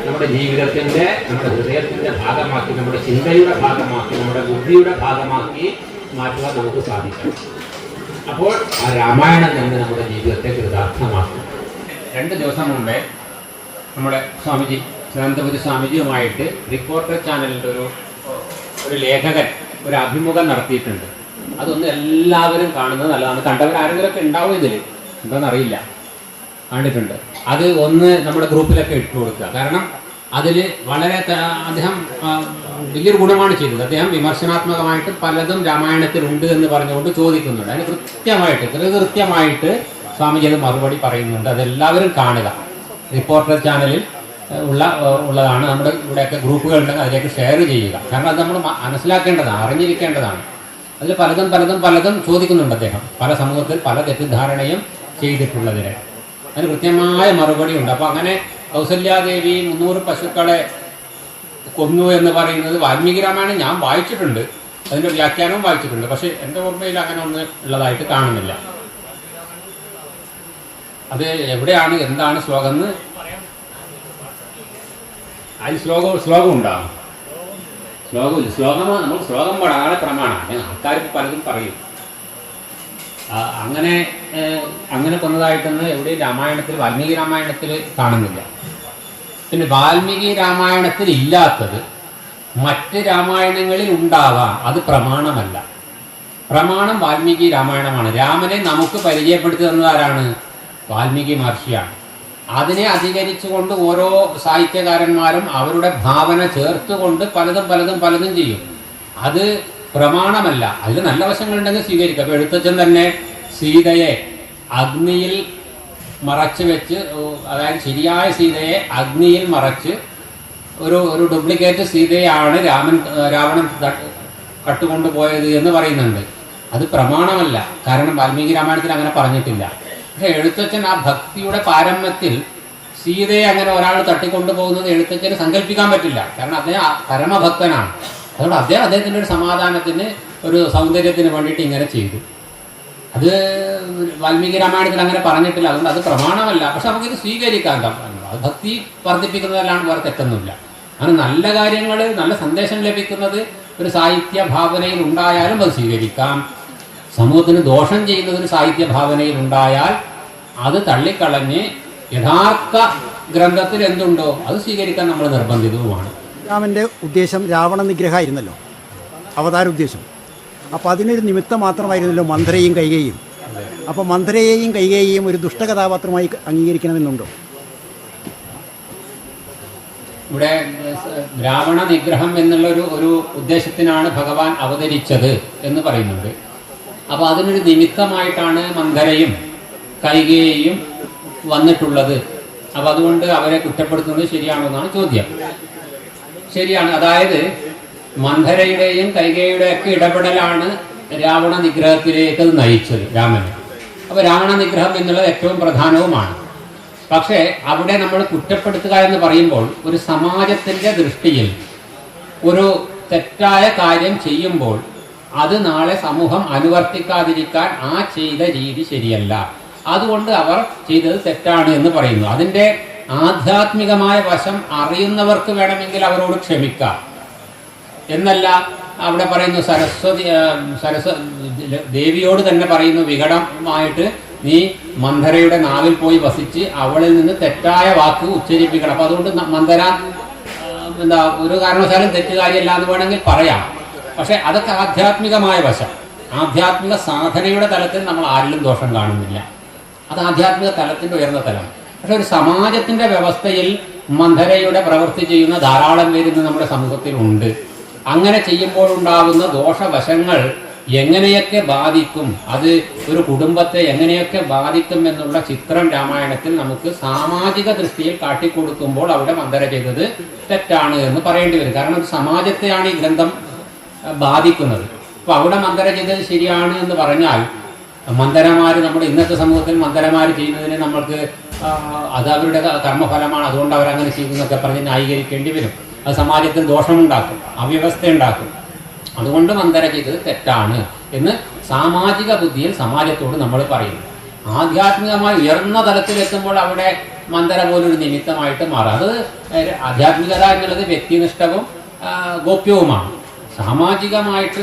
നമ്മുടെ ജീവിതത്തിന്റെ, നമ്മുടെ ഹൃദയത്തിന്റെ ഭാഗമാക്കി, നമ്മുടെ ചിന്തയുടെ ഭാഗമാക്കി, നമ്മുടെ ബുദ്ധിയുടെ ഭാഗമാക്കി മാറ്റുവാൻ നമുക്ക് സാധിക്കണം. അപ്പോൾ ആ രാമായണം തന്നെ നമ്മുടെ ജീവിതത്തെ കൃതാർത്ഥമാക്കും. 2 ദിവസം മുമ്പേ നമ്മുടെ സ്വാമിജി ശാന്തപുരി സ്വാമിജിയുമായിട്ട് റിപ്പോർട്ടർ ചാനലിൻ്റെ ഒരു ലേഖകൻ ഒരു അഭിമുഖം നടത്തിയിട്ടുണ്ട്. അതൊന്ന് എല്ലാവരും കാണുന്നത് നല്ലതാണ്. കണ്ടവർ ആരെങ്കിലുമൊക്കെ ഉണ്ടാവും ഇതിൽ, എന്താണെന്നറിയില്ല, കണ്ടിട്ടുണ്ട്. അത് ഒന്ന് നമ്മുടെ ഗ്രൂപ്പിലൊക്കെ ഇട്ട് കൊടുക്കുക. കാരണം അതിൽ വളരെ അദ്ദേഹം വലിയൊരു ഗുണമാണ് ചെയ്തത്. അദ്ദേഹം വിമർശനാത്മകമായിട്ട് പലതും രാമായണത്തിലുണ്ട് എന്ന് പറഞ്ഞുകൊണ്ട് ചോദിക്കുന്നുണ്ട്. അതിന് കൃത്യമായിട്ട് സ്വാമിജി അത് മറുപടി പറയുന്നുണ്ട്. അതെല്ലാവരും കാണുക. റിപ്പോർട്ടർ ചാനലിൽ ഉള്ളതാണ്. നമ്മുടെ ഇവിടെയൊക്കെ ഗ്രൂപ്പുകളുണ്ടെങ്കിൽ അതിലേക്ക് ഷെയർ ചെയ്യുക. കാരണം അത് നമ്മൾ മനസ്സിലാക്കേണ്ടതാണ്, അറിഞ്ഞിരിക്കേണ്ടതാണ്. അതിൽ പലതും ചോദിക്കുന്നുണ്ട് അദ്ദേഹം. പല സമൂഹത്തിൽ പല തെറ്റിദ്ധാരണയും ചെയ്തിട്ടുള്ളതിന് അതിന് കൃത്യമായ മറുപടി ഉണ്ട്. അപ്പോൾ അങ്ങനെ കൗസല്യാദേവി 300 പശുക്കളെ കൊന്നു എന്ന് പറയുന്നത് വാൽമീകി രാമായണം ഞാൻ വായിച്ചിട്ടുണ്ട്, അതിൻ്റെ വ്യാഖ്യാനവും വായിച്ചിട്ടുണ്ട്. പക്ഷേ എൻ്റെ ഓർമ്മയിൽ അങ്ങനെ ഒന്നും ഉള്ളതായിട്ട് കാണുന്നില്ല. അത് എവിടെയാണ്, എന്താണ് ശ്ലോകം എന്ന് അതിൽ ശ്ലോകം ഉണ്ടാകും. നമ്മൾ ശ്ലോകം പാടാതെ ക്രമമാണ്. ആൾക്കാർ പലതും പറയും അങ്ങനെ കൊന്നതായിട്ടൊന്നും എവിടെയും രാമായണത്തിൽ, വാൽമീകി രാമായണത്തിൽ കാണുന്നില്ല. പിന്നെ വാൽമീകി രാമായണത്തിൽ ഇല്ലാത്തത് മറ്റ് രാമായണങ്ങളിൽ ഉണ്ടാവാം, അത് പ്രമാണമല്ല. പ്രമാണം വാൽമീകി രാമായണമാണ്. രാമനെ നമുക്ക് പരിചയപ്പെടുത്തി തന്നത് ആരാണ്? വാൽമീകി മഹർഷിയാണ്. അതിനെ അധികരിച്ചുകൊണ്ട് ഓരോ സാഹിത്യകാരന്മാരും അവരുടെ ഭാവന ചേർത്തുകൊണ്ട് പലതും ചെയ്യും. അത് പ്രമാണമല്ല. അതിൽ നല്ല വശങ്ങളുണ്ടെങ്കിൽ സ്വീകരിക്കാം. അപ്പോൾ എഴുത്തച്ഛൻ തന്നെ സീതയെ അഗ്നിയിൽ മറച്ച് വെച്ച്, അതായത് ശരിയായ സീതയെ അഗ്നിയിൽ മറച്ച് ഒരു ഡ്യൂപ്ലിക്കേറ്റ് സീതയാണ് രാവണൻ കട്ടുകൊണ്ടുപോയത് എന്ന് പറയുന്നുണ്ട്. അത് പ്രമാണമല്ല. കാരണം വാൽമീകി രാമായണത്തിൽ അങ്ങനെ പറഞ്ഞിട്ടില്ല. പക്ഷെ എഴുത്തച്ഛൻ ആ ഭക്തിയുടെ പാരമ്യത്തിൽ സീതയെ അങ്ങനെ ഒരാൾ തട്ടിക്കൊണ്ടുപോകുന്നത് എഴുത്തച്ഛന് സങ്കല്പിക്കാൻ പറ്റില്ല. കാരണം അദ്ദേഹം പരമഭക്തനാണ്. അതുകൊണ്ട് അദ്ദേഹത്തിൻ്റെ ഒരു സമാധാനത്തിന്, ഒരു സൗന്ദര്യത്തിന് വേണ്ടിയിട്ട് ഇങ്ങനെ ചെയ്തു. അത് വാൽമീകി രാമായണത്തിൽ അങ്ങനെ പറഞ്ഞിട്ടില്ല. അതുകൊണ്ട് അത് പ്രമാണമല്ല. പക്ഷെ നമുക്കിത് സ്വീകരിക്കാൻ അത് ഭക്തി വർദ്ധിപ്പിക്കുന്നതല്ലാണ്ട് വേറെ തെറ്റൊന്നുമില്ല. അങ്ങനെ നല്ല കാര്യങ്ങൾ, നല്ല സന്ദേശം ലഭിക്കുന്നത് ഒരു സാഹിത്യ ഭാവനയിൽ ഉണ്ടായാലും അത് സ്വീകരിക്കാം. സമൂഹത്തിന് ദോഷം ചെയ്യുന്നത് ഒരു സാഹിത്യ ഭാവനയിൽ ഉണ്ടായാൽ അത് തള്ളിക്കളഞ്ഞ് യഥാർത്ഥ ഗ്രന്ഥത്തിൽ എന്തുണ്ടോ അത് സ്വീകരിക്കാൻ നമ്മൾ നിർബന്ധിതവുമാണ്. രാമൻ്റെ ഉദ്ദേശം രാവണ നിഗ്രഹമായിരുന്നല്ലോ, അവതാര ഉദ്ദേശം. അപ്പോൾ അതിനൊരു നിമിത്തം മാത്രമായിരുന്നല്ലോ മന്ദരയും കൈകേയും. അപ്പോൾ മന്ദരയെയും കൈകേയെയും ഒരു ദുഷ്ടകഥാപാത്രമായി അംഗീകരിക്കണമെന്നുണ്ടോ? ഇവിടെ രാവണ നിഗ്രഹം എന്നുള്ള ഒരു ഉദ്ദേശത്തിനാണ് ഭഗവാൻ അവതരിച്ചത് എന്ന് പറയുന്നുണ്ട്. അപ്പോൾ അതിനൊരു നിമിത്തമായിട്ടാണ് മന്ദരയും കൈകേയും വന്നിട്ടുള്ളത്. അപ്പോൾ അതുകൊണ്ട് അവരെ കുറ്റപ്പെടുത്തുന്നത് ശരിയാണോ എന്നാണ് ചോദ്യം. ശരിയാണ്. അതായത് മന്ദരയുടെയും കൈകേയുടെയൊക്കെ ഇടപെടലാണ് രാവണ നിഗ്രഹത്തിലേക്ക് അത് നയിച്ചത് രാമനെ. അപ്പോൾ രാവണ നിഗ്രഹം എന്നുള്ളത് ഏറ്റവും പ്രധാനവുമാണ്. പക്ഷേ അവിടെ നമ്മൾ കുറ്റപ്പെടുത്തുക എന്ന് പറയുമ്പോൾ ഒരു സമാജത്തിൻ്റെ ദൃഷ്ടിയിൽ ഒരു തെറ്റായ കാര്യം ചെയ്യുമ്പോൾ അത് നാളെ സമൂഹം അനുവർത്തിക്കാതിരിക്കാൻ ആ ചെയ്ത രീതി ശരിയല്ല. അതുകൊണ്ട് അവർ ചെയ്തത് തെറ്റാണ് എന്ന് പറയുന്നു. അതിൻ്റെ ആധ്യാത്മികമായ വശം അറിയുന്നവർക്ക് വേണമെങ്കിൽ അവരോട് ക്ഷമിക്കാം എന്നല്ല അവിടെ പറയുന്നു. ദേവിയോട് തന്നെ പറയുന്നു, വികടമായിട്ട് നീ മന്ദരയുടെ നാവിൽ പോയി വസിച്ച് അവളിൽ നിന്ന് തെറ്റായ വാക്ക് ഉച്ചരിപ്പിക്കണം. അപ്പം അതുകൊണ്ട് മന്ദര ഒരു കാരണവശാലും തെറ്റുകാരിയല്ല എന്ന് വേണമെങ്കിൽ പറയാം. പക്ഷെ അതൊക്കെ ആധ്യാത്മികമായ വശം. ആധ്യാത്മിക സാധനയുടെ തലത്തിൽ നമ്മൾ ആരിലും ദോഷം കാണുന്നില്ല. അത് ആധ്യാത്മിക തലത്തിൻ്റെ ഉയർന്ന തലം. പക്ഷെ ഒരു സമാജത്തിൻ്റെ വ്യവസ്ഥയിൽ മന്ദരയുടെ പ്രവൃത്തി ചെയ്യുന്ന ധാരാളം പേര് ഇന്ന് നമ്മുടെ സമൂഹത്തിൽ ഉണ്ട്. അങ്ങനെ ചെയ്യുമ്പോഴുണ്ടാകുന്ന ദോഷവശങ്ങൾ എങ്ങനെയൊക്കെ ബാധിക്കും, അത് ഒരു കുടുംബത്തെ എങ്ങനെയൊക്കെ ബാധിക്കും എന്നുള്ള ചിത്രം രാമായണത്തിൽ നമുക്ക് സാമാജിക ദൃഷ്ടിയിൽ കാട്ടിക്കൊടുക്കുമ്പോൾ അവിടെ മന്ദര ചെയ്തത് തെറ്റാണ് എന്ന് പറയേണ്ടി വരും. കാരണം ഒരു സമാജത്തെയാണ് ഈ ഗ്രന്ഥം ബാധിക്കുന്നത്. അപ്പോൾ അവിടെ മന്ദര ചെയ്തത് ശരിയാണ് എന്ന് പറഞ്ഞാൽ മന്ദരമാർ, നമ്മുടെ ഇന്നത്തെ സമൂഹത്തിൽ മന്ദരമാർ ചെയ്യുന്നതിന് നമ്മൾക്ക് അത് അവരുടെ കർമ്മഫലമാണ്, അതുകൊണ്ട് അവരങ്ങനെ ചെയ്യുന്നതൊക്കെ പറഞ്ഞ് ന്യായീകരിക്കേണ്ടി വരും. അത് സമാജത്തിൽ ദോഷമുണ്ടാക്കും, അവ്യവസ്ഥ ഉണ്ടാക്കും. അതുകൊണ്ട് മന്ദര ചെയ്തത് തെറ്റാണ് എന്ന് സാമാജിക ബുദ്ധിയിൽ സമാജത്തോട് നമ്മൾ പറയുന്നു. ആധ്യാത്മികമായി ഉയർന്ന തലത്തിലെത്തുമ്പോൾ അവിടെ മന്ദര പോലൊരു നിമിത്തമായിട്ട് മാറും. അത് ആധ്യാത്മികത എന്നുള്ളത് വ്യക്തിനിഷ്ഠവും ഗോപ്യവുമാണ്. സാമാജികമായിട്ട്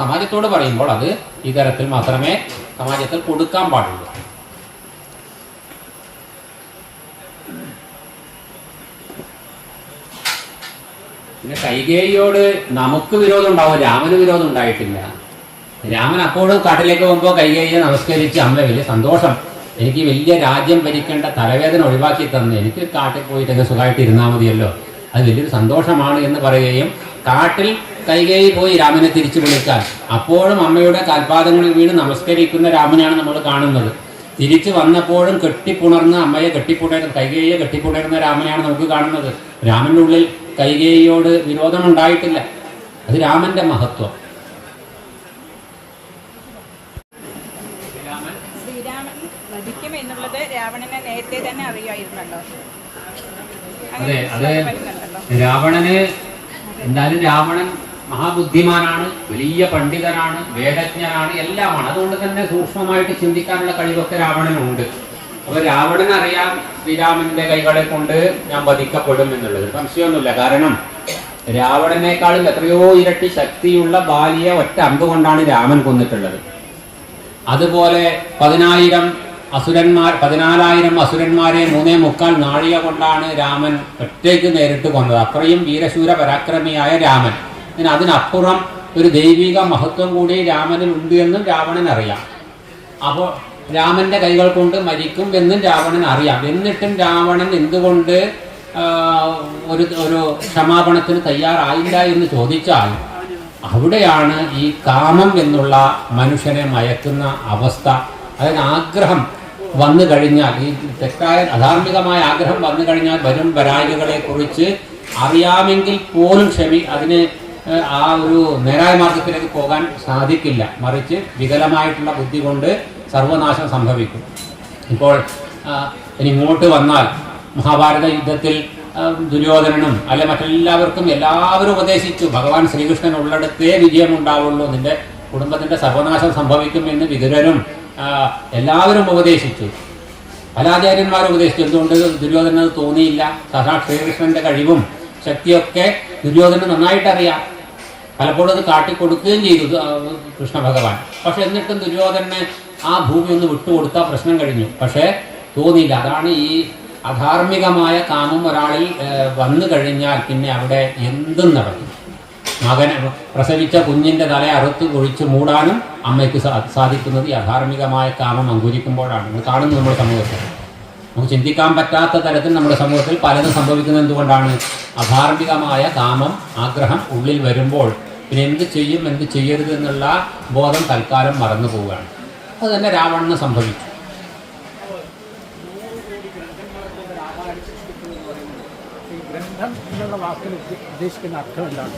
സമാജത്തോട് പറയുമ്പോൾ അത് ഈ തരത്തിൽ മാത്രമേ സമാജത്തിൽ കൊടുക്കാൻ പാടുള്ളൂ. പിന്നെ കൈകേയിയോട് നമുക്ക് വിരോധം ഉണ്ടാവും, രാമന് വിരോധം ഉണ്ടായിട്ടില്ല. രാമൻ അപ്പോഴും കാട്ടിലേക്ക് പോകുമ്പോൾ കൈകേയിയെ നമസ്കരിച്ച്, അമ്മ വലിയ സന്തോഷം, എനിക്ക് വലിയ രാജ്യം ഭരിക്കേണ്ട തലവേദന ഒഴിവാക്കി തന്നു, എനിക്ക് കാട്ടിൽ പോയിട്ട് സുഖമായിട്ട് ഇരുന്നാൽ മതിയല്ലോ, അത് വലിയൊരു സന്തോഷമാണ് എന്ന് പറയുകയും കാട്ടിൽ കൈകേയി പോയി രാമനെ തിരിച്ചു വിളിക്കാൻ അപ്പോഴും അമ്മയുടെ കാൽപാദങ്ങളിൽ വീണ് നമസ്കരിക്കുന്ന രാമനെയാണ് നമ്മൾ കാണുന്നത്. തിരിച്ചു വന്നപ്പോഴും കെട്ടിപ്പുണർന്ന് അമ്മയെ കൈകേയിയെ കെട്ടിപ്പുണരുന്ന രാമനെയാണ് നമുക്ക് കാണുന്നത്. രാമൻ്റെ ഉള്ളിൽ കൈകേയിയോട് വിരോധമുണ്ടായിട്ടില്ല. അത് രാമന്റെ മഹത്വം. ശ്രീരാമൻ വധിക്കും എന്നുള്ളത് രാവണനെ നേരത്തെ തന്നെ അറിയായിരുന്നല്ലോ. അതെ, അത് രാവണന് എന്തായാലും രാവണൻ മഹാബുദ്ധിമാനാണ്, വലിയ പണ്ഡിതനാണ്, വേദജ്ഞനാണ്, എല്ലാമാണ്. അതുകൊണ്ട് തന്നെ സൂക്ഷ്മമായിട്ട് ചിന്തിക്കാനുള്ള കഴിവൊക്കെ രാവണനുണ്ട്. അപ്പൊ രാവണൻ അറിയാം ശ്രീരാമന്റെ കൈകളെ കൊണ്ട് ഞാൻ വധിക്കപ്പെടും എന്നുള്ളത് സംശയമൊന്നുമില്ല. കാരണം രാവണനേക്കാളും എത്രയോ ഇരട്ടി ശക്തിയുള്ള ബാലിയെ ഒറ്റ അമ്പ് കൊണ്ടാണ് രാമൻ കൊന്നിട്ടുള്ളത്. അതുപോലെ 14,000 അസുരന്മാരെ 3.25 നാഴിക കൊണ്ടാണ് രാമൻ ഒറ്റയ്ക്ക് നേരിട്ട് കൊന്നത്. അത്രയും വീരശൂര പരാക്രമിയായ രാമൻ. അതിനപ്പുറം ഒരു ദൈവിക മഹത്വം കൂടി രാമനിൽ ഉണ്ട് എന്നും രാവണൻ അറിയാം. അപ്പോൾ രാമന്റെ കൈകൾ കൊണ്ട് മരിക്കും എന്നും രാവണൻ അറിയാം. എന്നിട്ടും രാവണൻ എന്തുകൊണ്ട് ഒരു ക്ഷമാപണത്തിന് തയ്യാറായില്ല എന്ന് ചോദിച്ചാൽ അവിടെയാണ് ഈ കാമം എന്നുള്ള മനുഷ്യനെ മയക്കുന്ന അവസ്ഥ. അതായത് ആഗ്രഹം വന്നു കഴിഞ്ഞാൽ, ഈ തെറ്റായ അധാർമികമായ ആഗ്രഹം വന്നു കഴിഞ്ഞാൽ വരും വരായികളെ കുറിച്ച് അറിയാമെങ്കിൽ പോലും അതിന് ആ ഒരു നേരായ മാർഗത്തിലേക്ക് പോകാൻ സാധിക്കില്ല. മറിച്ച് വികലമായിട്ടുള്ള ബുദ്ധി കൊണ്ട് സർവനാശം സംഭവിക്കും. ഇപ്പോൾ ഇനി ഇങ്ങോട്ട് വന്നാൽ മഹാഭാരത യുദ്ധത്തിൽ ദുര്യോധനനും അല്ലെ മറ്റെല്ലാവർക്കും എല്ലാവരും ഉപദേശിച്ചു, ഭഗവാൻ ശ്രീകൃഷ്ണൻ ഉള്ളിടത്തേ വിജയമുണ്ടാവുള്ളൂ, നിന്റെ കുടുംബത്തിന്റെ സർവനാശം സംഭവിക്കും എന്ന് വിതുരനും എല്ലാവരും ഉപദേശിച്ചു. പല ആചാര്യന്മാരും ഉപദേശിച്ചു. എന്തുകൊണ്ട് ദുര്യോധനത് തോന്നിയില്ല? സാക്ഷാത് ശ്രീകൃഷ്ണന്റെ കഴിവും ശക്തിയൊക്കെ ദുര്യോധനന് നന്നായിട്ടറിയാം. പലപ്പോഴും അത് കാട്ടിക്കൊടുക്കുകയും ചെയ്തു കൃഷ്ണ ഭഗവാൻ. പക്ഷെ എന്നിട്ടും ദുര്യോധനന് ആ ഭൂമി ഒന്ന് വിട്ടുകൊടുത്താൽ പ്രശ്നം കഴിഞ്ഞു. പക്ഷേ തോന്നിയില്ല. അതാണ് ഈ അധാർമികമായ കാമം ഒരാളിൽ വന്നു കഴിഞ്ഞാൽ പിന്നെ അവിടെ എന്തും നടക്കും. മകൻ പ്രസവിച്ച കുഞ്ഞിൻ്റെ തല അറുത്ത് കുഴിച്ച് മൂടാനും അമ്മയ്ക്ക് സാധിക്കുന്നത് ഈ അധാർമികമായ കാമം അങ്കുരിക്കുമ്പോഴാണ്. നമ്മൾ കാണുന്നത് നമ്മുടെ സമൂഹത്തിൽ. നമുക്ക് ചിന്തിക്കാൻ പറ്റാത്ത തരത്തിൽ നമ്മുടെ സമൂഹത്തിൽ പലതും സംഭവിക്കുന്നത് എന്തുകൊണ്ടാണ്? അധാർമികമായ കാമം, ആഗ്രഹം ഉള്ളിൽ വരുമ്പോൾ പിന്നെ എന്ത് ചെയ്യും എന്ത് ചെയ്യരുത് എന്നുള്ള ബോധം തൽക്കാലം മറന്നു പോവുകയാണ്. അത് തന്നെ രാവണന് സംഭവിച്ചു. ഗ്രന്ഥം എന്നുള്ള വാക്കിൽ ഉദ്ദേശിക്കുന്ന അർത്ഥം എന്താണ്?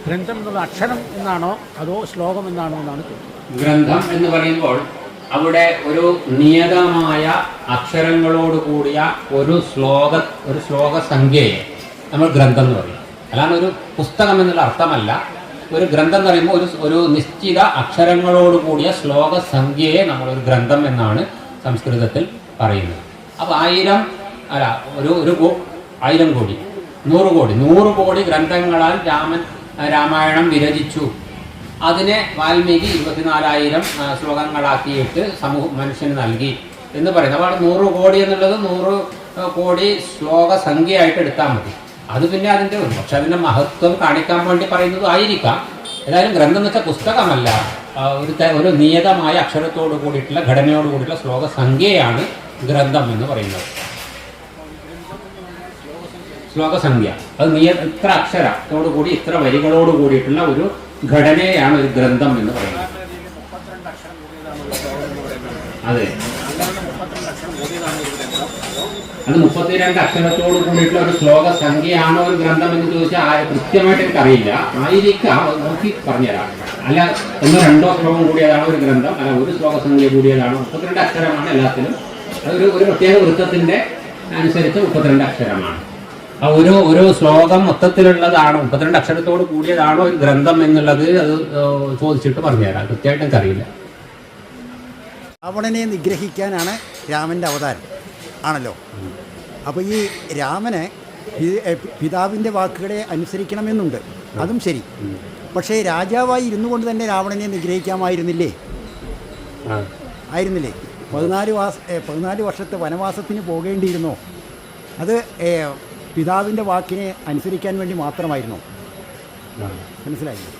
ഗ്രന്ഥം എന്നുള്ള അക്ഷരം എന്നാണോ അതോ ശ്ലോകം എന്നാണോ എന്നാണ് ചോദിക്കുന്നത്. ഗ്രന്ഥം എന്ന് പറയുമ്പോൾ അവിടെ ഒരു നിയതമായ അക്ഷരങ്ങളോട് കൂടിയ ഒരു ശ്ലോക സംഖ്യയെ നമ്മൾ ഗ്രന്ഥം എന്ന് പറയും. അല്ലാതെ ഒരു പുസ്തകം എന്നുള്ള അർത്ഥമല്ല. ഒരു ഗ്രന്ഥം എന്ന് പറയുമ്പോൾ ഒരു നിശ്ചിത അക്ഷരങ്ങളോട് കൂടിയ ശ്ലോക സംഖ്യയെ നമ്മളൊരു ഗ്രന്ഥം എന്നാണ് സംസ്കൃതത്തിൽ പറയുന്നത്. അപ്പോൾ 1000 കോടി 100 കോടി ഗ്രന്ഥങ്ങളാൽ രാമായണം വിരചിച്ചു. അതിനെ വാൽമീകി 24,000 ശ്ലോകങ്ങളാക്കിയിട്ട് മനുഷ്യന് നൽകി എന്ന് പറയുന്നത്. അപ്പോൾ 100 കോടി എന്നുള്ളത് 100 കോടി ശ്ലോക സംഖ്യയായിട്ട് എടുത്താൽ മതി. അത് പിന്നെ അതിൻ്റെ പക്ഷെ അതിൻ്റെ മഹത്വം കാണിക്കാൻ വേണ്ടി പറയുന്നതും ആയിരിക്കാം. ഏതായാലും ഗ്രന്ഥം എന്ന് വെച്ചാൽ പുസ്തകമല്ല, ഒരു നിയതമായ അക്ഷരത്തോടു കൂടിയിട്ടുള്ള ഘടനയോട് കൂടിയിട്ടുള്ള ശ്ലോക സംഖ്യയാണ് ഗ്രന്ഥം എന്ന് പറയുന്നത്. ശ്ലോകസംഖ്യ അത് ഇത്ര അക്ഷരത്തോടു കൂടി ഇത്ര വരികളോട് കൂടിയിട്ടുള്ള ഒരു ഘടനയാണ് ഒരു ഗ്രന്ഥം എന്ന് പറയുന്നത്. അതെ, അത് 32 അക്ഷരത്തോട് കൂടിയിട്ടുള്ള ഒരു ശ്ലോക സംഖ്യയാണോ ഒരു ഗ്രന്ഥം എന്ന് ചോദിച്ചാൽ കൃത്യമായിട്ട് എനിക്കറിയില്ല. ആയിരിക്കാം, നോക്കി പറഞ്ഞുതരാം. അല്ല 1-2 ശ്ലോകം കൂടിയതാണോ ഒരു ഗ്രന്ഥം, അല്ല ഒരു ശ്ലോക സംഖ്യ കൂടിയതാണോ? 32 അക്ഷരമാണ് എല്ലാത്തിലും. അതൊരു പ്രത്യേക വൃത്തത്തിന്റെ അനുസരിച്ച് 32 അക്ഷരമാണ്. ഒരു ശ്ലോകം മൊത്തത്തിലുള്ളതാണോ, 32 അക്ഷരത്തോട് കൂടിയതാണോ ഒരു ഗ്രന്ഥം എന്നുള്ളത് അത് ചോദിച്ചിട്ട് പറഞ്ഞുതരാം. കൃത്യമായിട്ട് എനിക്കറിയില്ല. രാവണനെ നിഗ്രഹിക്കാനാണ് രാമൻ്റെ അവതാരം ആണല്ലോ. അപ്പോൾ ഈ രാമന് പിതാവിൻ്റെ വാക്കുകളെ അനുസരിക്കണമെന്നുണ്ട്, അതും ശരി. പക്ഷേ രാജാവായി ഇരുന്നു കൊണ്ട് തന്നെ രാവണനെ നിഗ്രഹിക്കാമായിരുന്നില്ലേ? ആയിരുന്നില്ലേ? 14 വർഷത്തെ വനവാസത്തിന് പോകേണ്ടിയിരുന്നോ? അത് പിതാവിൻ്റെ വാക്കിനെ അനുസരിക്കാൻ വേണ്ടി മാത്രമായിരുന്നു. മനസ്സിലായില്ലേ?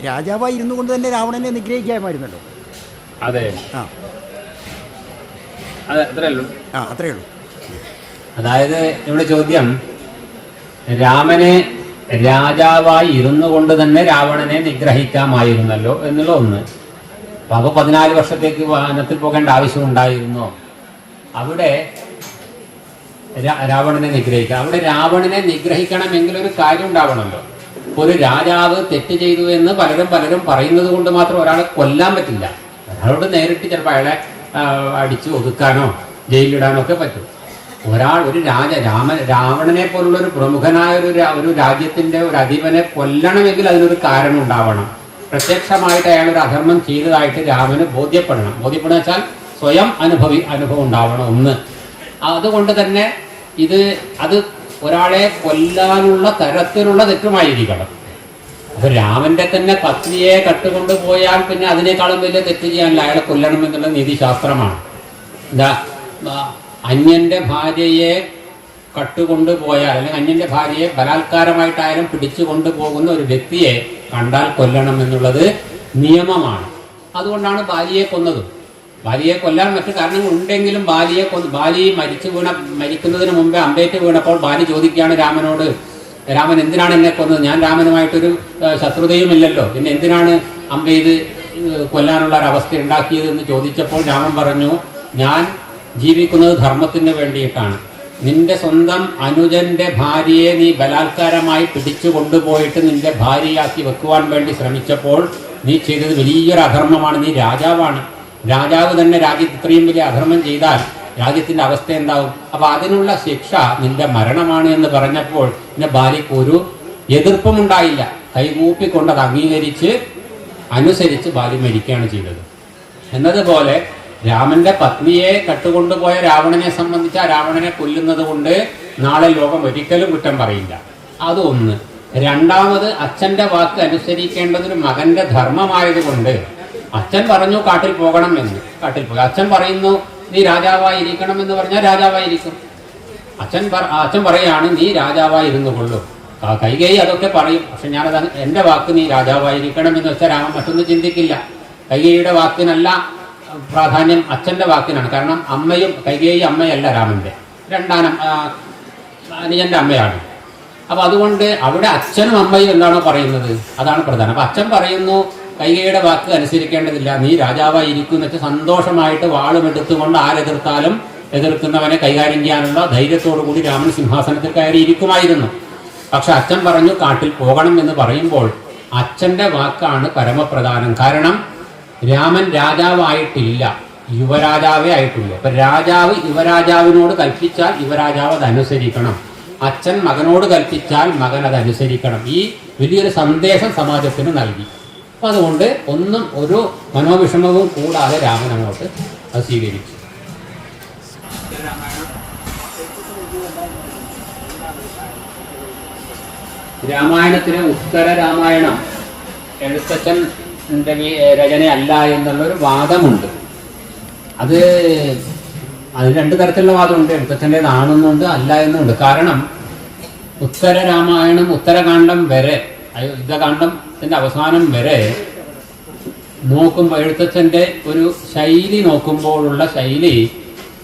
രാജാവായി ഇരുന്നു കൊണ്ട് തന്നെ രാവണനെ നിഗ്രഹിക്കാമായിരുന്നല്ലോ. അതെ, അത്രയേ ഉള്ളൂ. അതായത് ഇവിടെ ചോദ്യം, രാമനെ രാജാവായി ഇരുന്നു കൊണ്ട് തന്നെ രാവണനെ നിഗ്രഹിക്കാമായിരുന്നല്ലോ എന്നുള്ള ഒന്ന്. അപ്പോൾ 14 വർഷത്തേക്ക് വനത്തിൽ പോകേണ്ട ആവശ്യമുണ്ടായിരുന്നോ? അവിടെ രാവണനെ നിഗ്രഹിക്കാം. അവിടെ രാവണനെ നിഗ്രഹിക്കണമെങ്കിൽ ഒരു കാര്യം ഉണ്ടാവണമല്ലോ. ഒരു രാജാവ് തെറ്റ് ചെയ്തു എന്ന് പലരും പറയുന്നത് കൊണ്ട് മാത്രം ഒരാളെ കൊല്ലാൻ പറ്റില്ല. ഒരാളോട് നേരിട്ട് ചിലപ്പോൾ അയാളെ അടിച്ച് ഒതുക്കാനോ ജയിലിടാനോ ഒക്കെ പറ്റും. ഒരു രാവണനെ പോലുള്ള ഒരു പ്രമുഖനായ ഒരു രാജ്യത്തിന്റെ ഒരു അധിപനെ കൊല്ലണമെങ്കിൽ അതിനൊരു കാരണം ഉണ്ടാവണം. പ്രത്യക്ഷമായിട്ട് അയാൾ ഒരു അധർമ്മം ചെയ്തതായിട്ട് രാമന് ബോധ്യപ്പെടണം. ബോധ്യപ്പെടുക വെച്ചാൽ സ്വയം അനുഭവം ഉണ്ടാവണം ഒന്ന്. അതുകൊണ്ട് തന്നെ അത് ഒരാളെ കൊല്ലാനുള്ള തരത്തിലുള്ള തെറ്റുമായിരിക്കണം. അപ്പൊ രാമന്റെ തന്നെ പത്നിയെ കട്ടുകൊണ്ടുപോയാൽ പിന്നെ അതിനേക്കാളും വലിയ തെറ്റ് ചെയ്യാനില്ല, അയാളെ കൊല്ലണം എന്നുള്ള നീതിശാസ്ത്രമാണ്. എന്താ, അന്യന്റെ ഭാര്യയെ കട്ടുകൊണ്ടുപോയാൽ അല്ലെങ്കിൽ അന്യന്റെ ഭാര്യയെ ബലാത്കാരമായിട്ടായാലും പിടിച്ചു കൊണ്ടുപോകുന്ന ഒരു വ്യക്തിയെ കണ്ടാൽ കൊല്ലണം എന്നുള്ളത് നിയമമാണ്. അതുകൊണ്ടാണ് ബാലിയെ കൊന്നതും. ബാലിയെ കൊല്ലാൻ മറ്റു കാരണങ്ങൾ ഉണ്ടെങ്കിലും ബാലി മരിക്കുന്നതിന് മുമ്പേ അമ്പേറ്റ് വീണപ്പോൾ ബാലി ചോദിക്കുകയാണ് രാമനോട്, രാമൻ എന്തിനാണ് എന്നെ കൊന്നത്? ഞാൻ രാമനുമായിട്ടൊരു ശത്രുതയുമില്ലല്ലോ, പിന്നെ എന്തിനാണ് അമ്പെയ്ത് കൊല്ലാനുള്ള ഒരവസ്ഥ ഉണ്ടാക്കിയത് എന്ന് ചോദിച്ചപ്പോൾ രാമൻ പറഞ്ഞു, ഞാൻ ജീവിക്കുന്നത് ധർമ്മത്തിന് വേണ്ടിയിട്ടാണ്. നിന്റെ സ്വന്തം അനുജന്റെ ഭാര്യയെ നീ ബലാത്കാരമായി പിടിച്ചു കൊണ്ടുപോയിട്ട് നിന്റെ ഭാര്യയാക്കി വെക്കുവാൻ വേണ്ടി ശ്രമിച്ചപ്പോൾ നീ ചെയ്തത് വലിയൊരു അധർമ്മമാണ്. നീ രാജാവാണ്. രാജാവ് തന്നെ രാജ്യത്ത് ഇത്രയും വലിയ അധർമ്മം ചെയ്താൽ രാജ്യത്തിന്റെ അവസ്ഥ എന്താവും? അപ്പൊ അതിനുള്ള ശിക്ഷ നിന്റെ മരണമാണ് എന്ന് പറഞ്ഞപ്പോൾ പിന്നെ ബാലിക്ക് ഒരു എതിർപ്പും ഉണ്ടായില്ല. കൈകൂപ്പിക്കൊണ്ട് അത് അംഗീകരിച്ച് അനുസരിച്ച് ബാലി മരിക്കുകയാണ് ചെയ്തത്. എന്നതുപോലെ രാമന്റെ പത്നിയെ കട്ടുകൊണ്ടുപോയ രാവണനെ സംബന്ധിച്ച് ആ രാവണനെ കൊല്ലുന്നത് കൊണ്ട് നാളെ ലോകം ഒരിക്കലും കുറ്റം പറയില്ല. അതൊന്ന്. രണ്ടാമത്, അച്ഛന്റെ വാക്ക് അനുസരിക്കേണ്ടതൊരു മകന്റെ ധർമ്മമായതുകൊണ്ട് അച്ഛൻ പറഞ്ഞു കാട്ടിൽ പോകണം എന്ന്, കാട്ടിൽ പോയി. അച്ഛൻ പറയുന്നു നീ രാജാവായിരിക്കണം എന്ന് പറഞ്ഞാൽ രാജാവായിരിക്കും. അച്ഛൻ പറയാണ് നീ രാജാവായിരുന്നു കൊള്ളു. കൈകേയി അതൊക്കെ പറയും, പക്ഷെ ഞാനത് എൻ്റെ വാക്ക് നീ രാജാവായിരിക്കണം എന്ന് വെച്ചാൽ രാമൻ മറ്റൊന്നും ചിന്തിക്കില്ല. കൈകേയിയുടെ വാക്കിനല്ല പ്രാധാന്യം, അച്ഛൻ്റെ വാക്കിനാണ്. കാരണം കൈകേയി അമ്മയല്ല രാമൻ്റെ, രണ്ടാം അനുജൻ്റെ അമ്മയാണ്. അപ്പൊ അതുകൊണ്ട് അവിടെ അച്ഛനും അമ്മയും എന്താണോ പറയുന്നത് അതാണ് പ്രധാനം. അപ്പൊ അച്ഛൻ പറയുന്നു കൈകേയിയുടെ വാക്ക് അനുസരിക്കേണ്ടതില്ല, നീ രാജാവായിരിക്കും എന്ന് വെച്ചാൽ സന്തോഷമായിട്ട് വാളും എടുത്തുകൊണ്ട് ആരെതിർത്താലും എതിർക്കുന്നവനെ കൈകാര്യം ചെയ്യാനുള്ള ധൈര്യത്തോടു കൂടി രാമൻ സിംഹാസനത്തിൽ കയറിയിരിക്കുമായിരുന്നു. പക്ഷെ അച്ഛൻ പറഞ്ഞു കാട്ടിൽ പോകണം എന്ന് പറയുമ്പോൾ അച്ഛൻ്റെ വാക്കാണ് പരമപ്രധാനം. കാരണം രാമൻ രാജാവായിട്ടില്ല, യുവരാജാവേ ആയിട്ടുള്ളൂ. അപ്പൊ രാജാവ് യുവരാജാവിനോട് കൽപ്പിച്ചാൽ യുവരാജാവ് അത് അനുസരിക്കണം. അച്ഛൻ മകനോട് കൽപ്പിച്ചാൽ മകൻ അത് അനുസരിക്കണം. ഈ വലിയൊരു സന്ദേശം സമാജത്തിന് നൽകി. അപ്പൊ അതുകൊണ്ട് ഒരു മനോവിഷമവും കൂടാതെ രാമൻ അങ്ങോട്ട് അത് സ്വീകരിച്ചു. രാമായണത്തിന് ഉത്തര രാമായണം എഴുത്തച്ഛൻ്റെ രചനയല്ല എന്നുള്ളൊരു വാദമുണ്ട്. അതിന് രണ്ട് തരത്തിലുള്ള വാദമുണ്ട്. എഴുത്തച്ഛൻ്റെതാണെന്നുണ്ട്, അല്ല എന്നുണ്ട്. കാരണം ഉത്തര രാമായണം ഉത്തരകാണ്ഡം വരെ, യുദ്ധകാണ്ഡത്തിന്റെ അവസാനം വരെ നോക്കുമ്പോൾ എഴുത്തച്ഛൻ്റെ ഒരു ശൈലി നോക്കുമ്പോഴുള്ള ശൈലി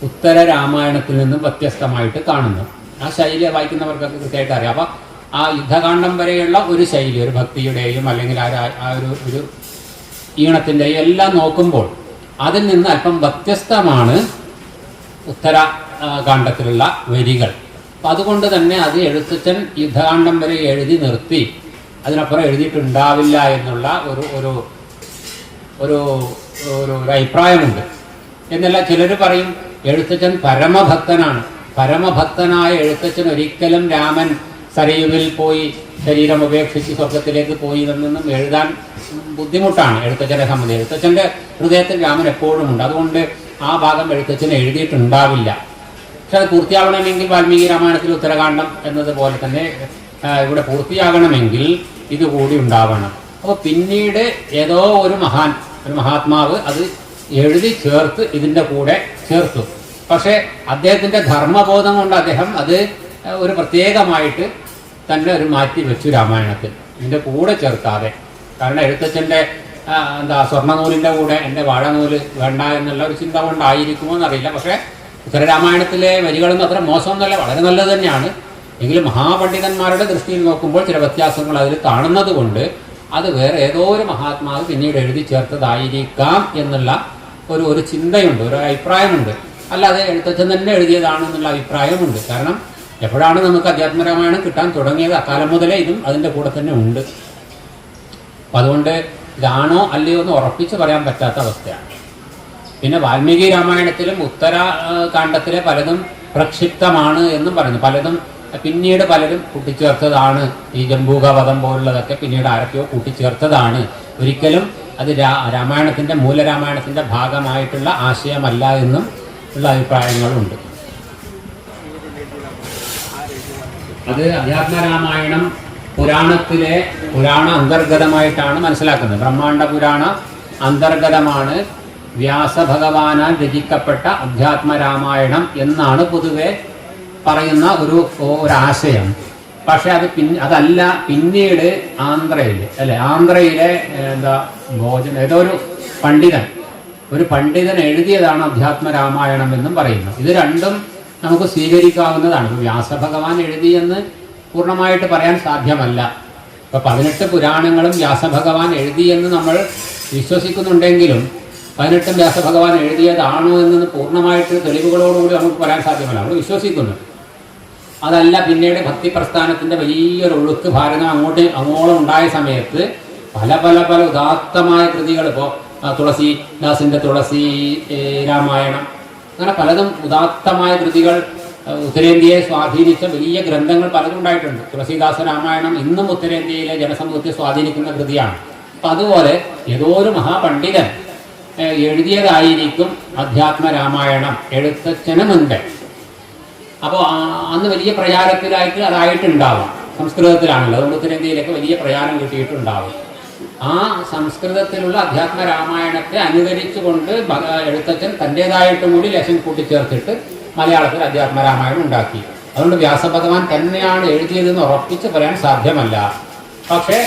ഉത്തര രാമായണത്തിൽ നിന്നും വ്യത്യസ്തമായിട്ട് കാണുന്നു. ആ ശൈലി വായിക്കുന്നവർക്കൊക്കെ കൃത്യമായിട്ട് അറിയാം. അപ്പം ആ യുദ്ധകാണ്ഡം വരെയുള്ള ഒരു ശൈലി, ഒരു ഭക്തിയുടെയും അല്ലെങ്കിൽ ആ ഒരു ഈണത്തിൻ്റെയും എല്ലാം നോക്കുമ്പോൾ അതിൽ നിന്ന് അല്പം വ്യത്യസ്തമാണ് ഉത്തര കാണ്ഡത്തിലുള്ള വരികൾ. അപ്പം അതുകൊണ്ട് തന്നെ അത് എഴുത്തച്ഛൻ യുദ്ധകാണ്ഡം വരെ എഴുതി നിർത്തി, അതിനപ്പുറം എഴുതിയിട്ടുണ്ടാവില്ല എന്നുള്ള ഒരു അഭിപ്രായമുണ്ട്. എന്നല്ല ചിലർ പറയും എഴുത്തച്ഛൻ പരമഭക്തനാണ്. പരമഭക്തനായ എഴുത്തച്ഛൻ ഒരിക്കലും രാമൻ സരയുവിൽ പോയി ശരീരം ഉപേക്ഷിച്ച് സ്വർഗത്തിലേക്ക് പോയി എന്നൊന്നും എഴുതാൻ ബുദ്ധിമുട്ടാണ് എഴുത്തച്ഛനെ സംബന്ധിച്ച്. എഴുത്തച്ഛൻ്റെ ഹൃദയത്തിൽ രാമൻ എപ്പോഴും ഉണ്ട്. അതുകൊണ്ട് ആ ഭാഗം എഴുത്തച്ഛൻ എഴുതിയിട്ടുണ്ടാവില്ല. പക്ഷെ അത് പൂർത്തിയാകണമെങ്കിൽ വാൽമീകി രാമായണത്തിൽ ഉത്തരകാണ്ഡം എന്നതുപോലെ തന്നെ ഇവിടെ പൂർത്തിയാകണമെങ്കിൽ ഇതുകൂടി ഉണ്ടാവണം. അപ്പോൾ പിന്നീട് ഏതോ ഒരു മഹാത്മാവ് അത് എഴുതി ചേർത്ത് ഇതിൻ്റെ കൂടെ ചേർത്തു. പക്ഷേ അദ്ദേഹത്തിൻ്റെ ധർമ്മബോധം കൊണ്ട് അദ്ദേഹം അത് ഒരു പ്രത്യേകമായിട്ട് തന്നെ ഒരു മാറ്റി വെച്ചു രാമായണത്തിൽ, ഇതിൻ്റെ കൂടെ ചേർക്കാതെ. കാരണം എഴുത്തച്ഛൻ്റെ സ്വർണ്ണനൂലിൻ്റെ കൂടെ എൻ്റെ വാഴനൂല് വേണ്ട എന്നുള്ള ഒരു ചിന്ത കൊണ്ടായിരിക്കുമോ എന്നറിയില്ല. പക്ഷേ ഉത്തരരാമായണത്തിലെ വരികളൊന്നും അത്ര മോശമൊന്നുമല്ല, വളരെ നല്ലത് തന്നെയാണ്. എങ്കിലും മഹാപണ്ഡിതന്മാരുടെ ദൃഷ്ടിയിൽ നോക്കുമ്പോൾ ചില വ്യത്യാസങ്ങൾ അതിൽ കാണുന്നത് കൊണ്ട് അത് വേറെ ഏതോ ഒരു മഹാത്മാവ് പിന്നീട് എഴുതി ചേർത്തതായിരിക്കാം എന്നുള്ള ഒരു ചിന്തയുണ്ട്, ഒരു അഭിപ്രായമുണ്ട്. അല്ലാതെ എഴുത്തച്ഛൻ തന്നെ എഴുതിയതാണെന്നുള്ള അഭിപ്രായമുണ്ട്. കാരണം എപ്പോഴാണ് നമുക്ക് അധ്യാത്മരാമായണം കിട്ടാൻ തുടങ്ങിയത്, അക്കാലം മുതലേ ഇതും അതിൻ്റെ കൂടെ തന്നെ ഉണ്ട്. അപ്പം അതുകൊണ്ട് ഇതാണോ അല്ലയോ എന്ന് ഉറപ്പിച്ച് പറയാൻ പറ്റാത്ത അവസ്ഥയാണ്. പിന്നെ വാൽമീകി രാമായണത്തിലും ഉത്തരകാണ്ഡത്തിലെ പലതും പ്രക്ഷിപ്തമാണ് എന്നും പറയുന്നു. പിന്നീട് പലരും കൂട്ടിച്ചേർത്തതാണ്. ഈ ജംബൂകവധം പോലുള്ളതൊക്കെ പിന്നീട് ആരൊക്കെയോ കൂട്ടിച്ചേർത്തതാണ്. ഒരിക്കലും അത് രാമായണത്തിൻ്റെ മൂലരാമായണത്തിൻ്റെ ഭാഗമായിട്ടുള്ള ആശയമല്ല എന്നും ഉള്ള അഭിപ്രായങ്ങളുണ്ട്. അത് അധ്യാത്മരാമായണം പുരാണ അന്തർഗതമായിട്ടാണ് മനസ്സിലാക്കുന്നത്. ബ്രഹ്മാണ്ഡ പുരാണ അന്തർഗതമാണ് വ്യാസഭഗവാനാൽ രചിക്കപ്പെട്ട അധ്യാത്മരാമായണം എന്നാണ് പൊതുവെ പറയുന്ന ഒരാശയം. പക്ഷെ അതല്ല പിന്നീട് ആന്ധ്രയിലെ ഏതോ ഒരു പണ്ഡിതൻ എഴുതിയതാണ് അധ്യാത്മരാമായണം എന്നും പറയുന്നു. ഇത് രണ്ടും നമുക്ക് സ്വീകരിക്കാവുന്നതാണ്. വ്യാസഭഗവാൻ എഴുതിയെന്ന് പൂർണ്ണമായിട്ട് പറയാൻ സാധ്യമല്ല. ഇപ്പൊ 18 പുരാണങ്ങളും വ്യാസഭഗവാൻ എഴുതിയെന്ന് നമ്മൾ വിശ്വസിക്കുന്നുണ്ടെങ്കിലും 18 വ്യാസഭഗവാൻ എഴുതിയതാണോ എന്ന് പൂർണ്ണമായിട്ട് തെളിവുകളോടുകൂടി നമുക്ക് പറയാൻ സാധ്യമല്ല. നമ്മൾ വിശ്വസിക്കുന്നു. അതല്ല, പിന്നീട് ഭക്തി പ്രസ്ഥാനത്തിന്റെ വലിയൊരു ഒഴുക്ക് ഭാരതം അങ്ങോളം ഉണ്ടായ സമയത്ത് പല ഉദാത്തമായ കൃതികൾ, ഇപ്പോൾ തുളസിദാസിന്റെ തുളസി രാമായണം, അങ്ങനെ പലതും ഉദാത്തമായ കൃതികൾ ഉത്തരേന്ത്യയെ സ്വാധീനിച്ച വലിയ ഗ്രന്ഥങ്ങൾ പലതും ഉണ്ടായിട്ടുണ്ട്. തുളസീദാസ രാമായണം ഇന്നും ഉത്തരേന്ത്യയിലെ ജനസമൂഹത്തെ സ്വാധീനിക്കുന്ന കൃതിയാണ്. അപ്പം അതുപോലെ ഏതോ ഒരു മഹാപണ്ഡിതൻ എഴുതിയതായിരിക്കും അധ്യാത്മരാമായണം, എഴുത്തച്ഛന് മുൻപേ. അപ്പോൾ അന്ന് വലിയ പ്രചാരത്തിലായിട്ട് അതായിട്ടുണ്ടാവും. സംസ്കൃതത്തിലാണല്ലോ, അതുകൊണ്ട് ഉത്തരേന്ത്യയിലേക്ക് വലിയ പ്രചാരം കിട്ടിയിട്ടുണ്ടാവും. ആ സംസ്കൃതത്തിലുള്ള അധ്യാത്മരാമായണത്തെ അനുകരിച്ചുകൊണ്ട് എഴുത്തച്ഛൻ തൻ്റേതായിട്ടും കൂടി ലേശം കൂട്ടിച്ചേർത്തിട്ട് മലയാളത്തിൽ അധ്യാത്മരാമായണം ഉണ്ടാക്കി. അതുകൊണ്ട് വ്യാസഭഗവാൻ തന്നെയാണ് എഴുതിയതെന്ന് ഉറപ്പിച്ച് പറയാൻ സാധ്യമല്ല. പക്ഷേ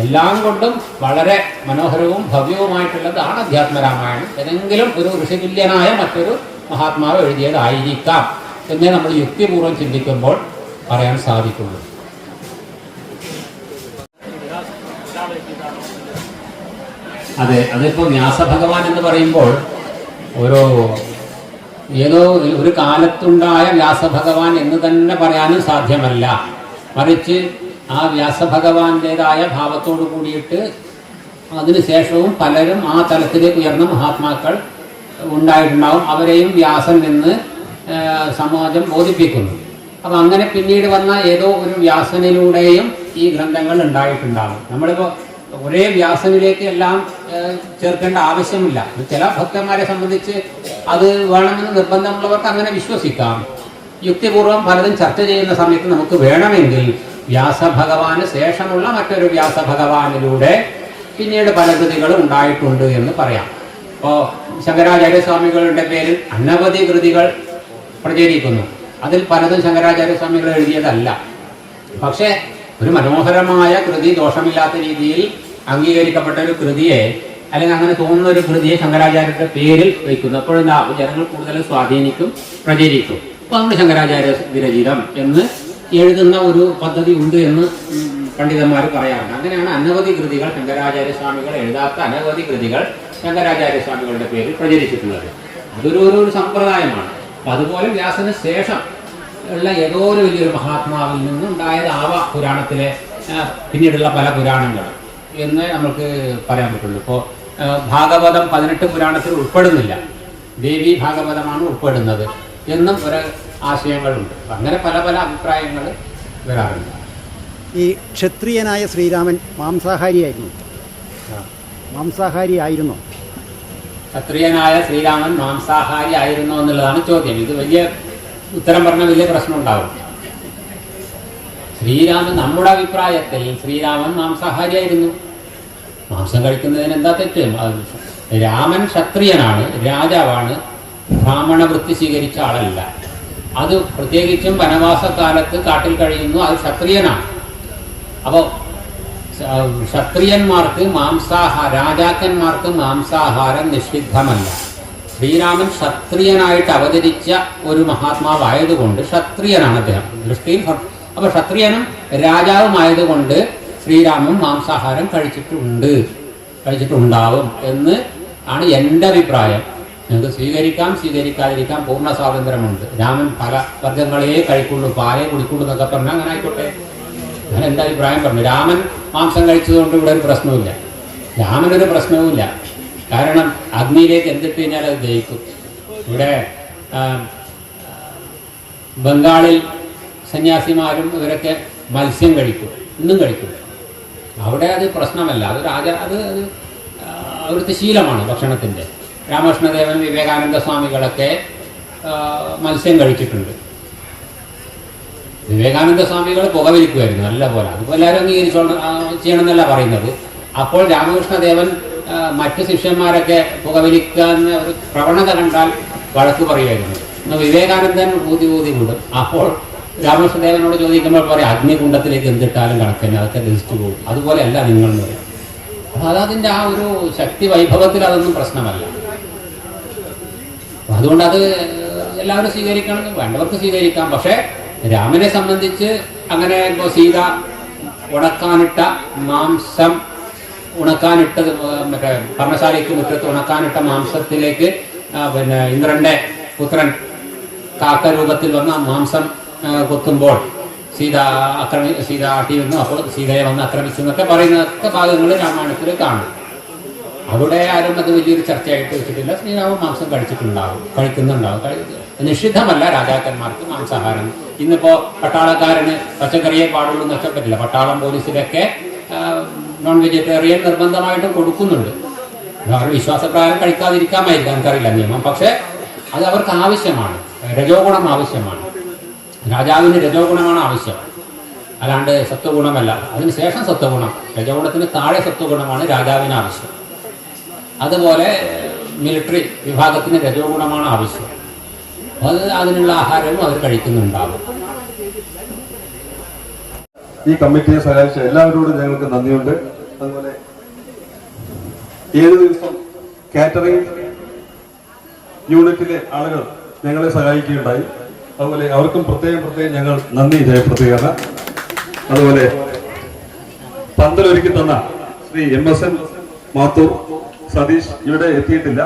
എല്ലാം കൊണ്ടും വളരെ മനോഹരവും ഭവ്യവുമായിട്ടുള്ളതാണ് അധ്യാത്മരാമായണം. ഏതെങ്കിലും ഒരു ഋഷിതുല്യനായ മറ്റൊരു മഹാത്മാവ് എഴുതിയതായിരിക്കാം എന്നേ നമ്മൾ യുക്തിപൂർവ്വം ചിന്തിക്കുമ്പോൾ പറയാൻ സാധിക്കുള്ളൂ. അതെ, അതിപ്പോൾ വ്യാസഭഗവാൻ എന്ന് പറയുമ്പോൾ ഏതോ ഒരു കാലത്തുണ്ടായ വ്യാസഭഗവാൻ എന്ന് തന്നെ പറയാനും സാധ്യമല്ല. മറിച്ച് ആ വ്യാസഭഗവാന്റേതായ ഭാവത്തോടു കൂടിയിട്ട് അതിനുശേഷവും പലരും ആ തലത്തിലേക്ക് ഉയർന്ന മഹാത്മാക്കൾ ഉണ്ടായിട്ടുണ്ടാവും. അവരെയും വ്യാസൻ നിന്ന് സമാജം ബോധിപ്പിക്കുന്നു. അപ്പം അങ്ങനെ പിന്നീട് വന്ന ഏതോ ഒരു വ്യാസനിലൂടെയും ഈ ഗ്രന്ഥങ്ങൾ ഉണ്ടായിട്ടുണ്ടാകും. നമ്മളിപ്പോൾ ഒരേ വ്യാസനിലേക്ക് എല്ലാം ചേർക്കേണ്ട ആവശ്യമില്ല. ചില ഭക്തന്മാരെ സംബന്ധിച്ച് അത് വേണമെന്ന് നിർബന്ധമുള്ളവർക്ക് അങ്ങനെ വിശ്വസിക്കാം. യുക്തിപൂർവ്വം പലതും ചർച്ച ചെയ്യുന്ന സമയത്ത് നമുക്ക് വേണമെങ്കിൽ വ്യാസഭഗവാന് ശേഷമുള്ള മറ്റൊരു വ്യാസഭഗവാനിലൂടെ പിന്നീട് പല കൃതികളും ഉണ്ടായിട്ടുണ്ട് എന്ന് പറയാം. ഇപ്പോൾ ശങ്കരാചാര്യസ്വാമികളുടെ പേരിൽ അനവധി കൃതികൾ പ്രചരിക്കുന്നു. അതിൽ പലതും ശങ്കരാചാര്യസ്വാമികൾ എഴുതിയതല്ല. പക്ഷേ ഒരു മനോഹരമായ കൃതി, ദോഷമില്ലാത്ത രീതിയിൽ അംഗീകരിക്കപ്പെട്ട ഒരു കൃതിയെ, അല്ലെങ്കിൽ അങ്ങനെ തോന്നുന്ന ഒരു കൃതിയെ ശങ്കരാചാര്യരുടെ പേരിൽ വയ്ക്കുന്നു. അപ്പോഴും ജനങ്ങൾ കൂടുതൽ സ്വാധീനിക്കും, പ്രചരിക്കും. അപ്പോൾ നമ്മൾ ശങ്കരാചാര്യ വിരചിതം എന്ന് എഴുതുന്ന ഒരു പദ്ധതി ഉണ്ട് എന്ന് പണ്ഡിതന്മാർ പറയാറുണ്ട്. അങ്ങനെയാണ് അനവധി കൃതികൾ, ശങ്കരാചാര്യസ്വാമികൾ എഴുതാത്ത അനവധി കൃതികൾ ശങ്കരാചാര്യസ്വാമികളുടെ പേരിൽ പ്രചരിച്ചിട്ടുള്ളത്. അതൊരു സമ്പ്രദായമാണ്. അപ്പം അതുപോലെ വ്യാസന് ശേഷം ഉള്ള ഏതോ ഒരു വലിയൊരു മഹാത്മാവിൽ നിന്നുണ്ടായതാവ പുരാണത്തിലെ പിന്നീടുള്ള പല പുരാണങ്ങൾ എന്ന് നമുക്ക് പറയാൻ പറ്റുള്ളൂ. ഇപ്പോൾ ഭാഗവതം 18 പുരാണത്തിൽ ഉൾപ്പെടുന്നില്ല, ദേവി ഭാഗവതമാണ് ഉൾപ്പെടുന്നത് എന്നും ഒരു ആശയങ്ങളുണ്ട്. അങ്ങനെ പല അഭിപ്രായങ്ങൾ വരാറുണ്ട്. ഈ ക്ഷത്രിയനായ ശ്രീരാമൻ മാംസാഹാരിയായിരുന്നു. ക്ഷത്രിയനായ ശ്രീരാമൻ മാംസാഹാരി ആയിരുന്നോ എന്നുള്ളതാണ് ചോദ്യം. ഇത് വലിയ ഉത്തരം പറഞ്ഞ വലിയ പ്രശ്നം ഉണ്ടാവും. ശ്രീരാമൻ, നമ്മുടെ അഭിപ്രായത്തിൽ ശ്രീരാമൻ മാംസാഹാരിയായിരുന്നു. മാംസം കഴിക്കുന്നതിന് എന്താ തെറ്റ്? രാമൻ ക്ഷത്രിയനാണ്, രാജാവാണ്, ബ്രാഹ്മണ വൃത്തി സ്വീകരിച്ച ആളല്ല. അത് പ്രത്യേകിച്ചും വനവാസകാലത്ത് കാട്ടിൽ കഴിയുന്നു, അത് ക്ഷത്രിയനാണ്. അപ്പോൾ ക്ഷത്രിയന്മാർക്ക് രാജാക്കന്മാർക്ക് മാംസാഹാരം നിഷിദ്ധമല്ല. ശ്രീരാമൻ ക്ഷത്രിയനായിട്ട് അവതരിച്ച ഒരു മഹാത്മാവായതുകൊണ്ട് ക്ഷത്രിയനാണ് അദ്ദേഹം ദൃഷ്ടിയിൽ. അപ്പോൾ ക്ഷത്രിയനും രാജാവുമായതുകൊണ്ട് ശ്രീരാമൻ മാംസാഹാരം കഴിച്ചിട്ടുണ്ടാവും എന്ന് ആണ് എൻ്റെ അഭിപ്രായം. നിങ്ങൾക്ക് സ്വീകരിക്കാം, സ്വീകരിക്കാതിരിക്കാം, പൂർണ്ണ സ്വാതന്ത്ര്യമുണ്ട്. രാമൻ പല വർഗ്ഗങ്ങളെ കഴിക്കുള്ളൂ, പാലേ കുടിക്കുള്ളൂ എന്നൊക്കെ പറഞ്ഞാൽ അങ്ങനെ ആയിക്കോട്ടെ. ഞാൻ എൻ്റെ അഭിപ്രായം പറഞ്ഞു. രാമൻ മാംസം കഴിച്ചതുകൊണ്ട് ഇവിടെ ഒരു പ്രശ്നവുമില്ല, രാമനൊരു പ്രശ്നവുമില്ല. കാരണം അഗ്നിയിലേക്ക് എന്തിട്ട് കഴിഞ്ഞാൽ അത് ദഹിക്കും. ഇവിടെ ബംഗാളിൽ സന്യാസിമാരും ഇവരൊക്കെ മത്സ്യം കഴിക്കും, ഇന്നും കഴിക്കും. അവിടെ അത് പ്രശ്നമല്ല. അത് അവിടുത്തെ ശീലമാണ് ഭക്ഷണത്തിൻ്റെ. രാമകൃഷ്ണദേവൻ, വിവേകാനന്ദ സ്വാമികളൊക്കെ മത്സ്യം കഴിച്ചിട്ടുണ്ട്. വിവേകാനന്ദ സ്വാമികൾ പുകവലിക്കുമായിരുന്നു നല്ല പോലെ. അതിപ്പോൾ എല്ലാവരും ചെയ്യണമെന്നല്ല പറയുന്നത്. അപ്പോൾ രാമകൃഷ്ണദേവൻ മറ്റ് ശിഷ്യന്മാരൊക്കെ പുകവലിക്കാൻ ഒരു പ്രവണത കണ്ടാൽ വഴക്ക് പറയുമായിരുന്നു. വിവേകാനന്ദൻ ഊതി വിടും. അപ്പോൾ രാമകൃഷ്ണദേവനോട് ചോദിക്കുമ്പോൾ പറയും, അഗ്നികുണ്ഡത്തിലേക്ക് എന്തിട്ടാലും കണക്കന്നെ, അതൊക്കെ ദഹിച്ചു പോകും. അതുപോലെയല്ല നിങ്ങൾ എന്ന് പറയും. അതതിൻ്റെ ആ ഒരു ശക്തി വൈഭവത്തിൽ അതൊന്നും പ്രശ്നമല്ല. അതുകൊണ്ട് അത് എല്ലാവരും സ്വീകരിക്കണം, വേണ്ടവർക്ക് സ്വീകരിക്കാം. പക്ഷേ രാമനെ സംബന്ധിച്ച് അങ്ങനെ ഇപ്പോൾ സീത ഉണക്കാനിട്ട മാംസം, ഉണക്കാനിട്ടത് മറ്റേ പർണശാലയ്ക്ക് മുറ്റത്ത് ഉണക്കാനിട്ട മാംസത്തിലേക്ക് പിന്നെ ഇന്ദ്രന്റെ പുത്രൻ കാക്ക രൂപത്തിൽ വന്ന മാംസം കൊത്തുമ്പോൾ സീത ആട്ടി വന്നു. അപ്പോൾ സീതയെ വന്ന് ആക്രമിച്ചു എന്നൊക്കെ പറയുന്നതൊക്കെ ഭാഗങ്ങൾ രാമായണത്തിൽ കാണും. അവിടെ ആരും അത് വലിയൊരു ചർച്ചയായിട്ട് വെച്ചിട്ടില്ല. ശ്രീരാമൻ മാംസം കഴിക്കുന്നുണ്ടാവും. നിഷിദ്ധമല്ല രാജാക്കന്മാർക്ക് മാംസാഹാരം. ഇന്നിപ്പോൾ പട്ടാളക്കാരന് പച്ചക്കറിയെ പാടുള്ളൂ എന്ന് വെച്ചാൽ പറ്റില്ല. പട്ടാളം പോലീസിലൊക്കെ നോൺ വെജിറ്റേറിയൻ നിർബന്ധമായിട്ടും കൊടുക്കുന്നുണ്ട്. അവരുടെ വിശ്വാസപ്രകാരം കഴിക്കാതിരിക്കാമായിരിക്കും, എനിക്കറിയില്ല നിയമം. പക്ഷേ അത് അവർക്ക് ആവശ്യമാണ്, രജോഗുണം ആവശ്യമാണ്. രാജാവിന് രജോഗുണമാണ് ആവശ്യം, അല്ലാണ്ട് സത്വഗുണമല്ല. അതിനുശേഷം സത്വഗുണം, രജോഗുണത്തിന് താഴെ സത്വഗുണമാണ് രാജാവിന് ആവശ്യം. അതുപോലെ മിലിറ്ററി വിഭാഗത്തിന് രജോഗുണമാണ് ആവശ്യം. അതിനുള്ള ആഹാരവും അവർ കഴിക്കുന്നുണ്ടാവും. ഈ കമ്മിറ്റിയെ സഹായിച്ച എല്ലാവരോടും ഞങ്ങൾക്ക് നന്ദിയുണ്ട്. അതുപോലെ 7 ദിവസം കാറ്ററിംഗ് യൂണിറ്റിലെ ആളുകൾ ഞങ്ങളെ സഹായിക്കുകയുണ്ടായി. അതുപോലെ അവർക്കും പ്രത്യേകം ഞങ്ങൾ നന്ദി രേഖപ്പെടുത്തുകയാണ്. അതുപോലെ പന്തലൊരുക്കി തന്ന ശ്രീ MSN മാത്തൂർ സതീഷ് ഇവിടെ എത്തിയിട്ടില്ല.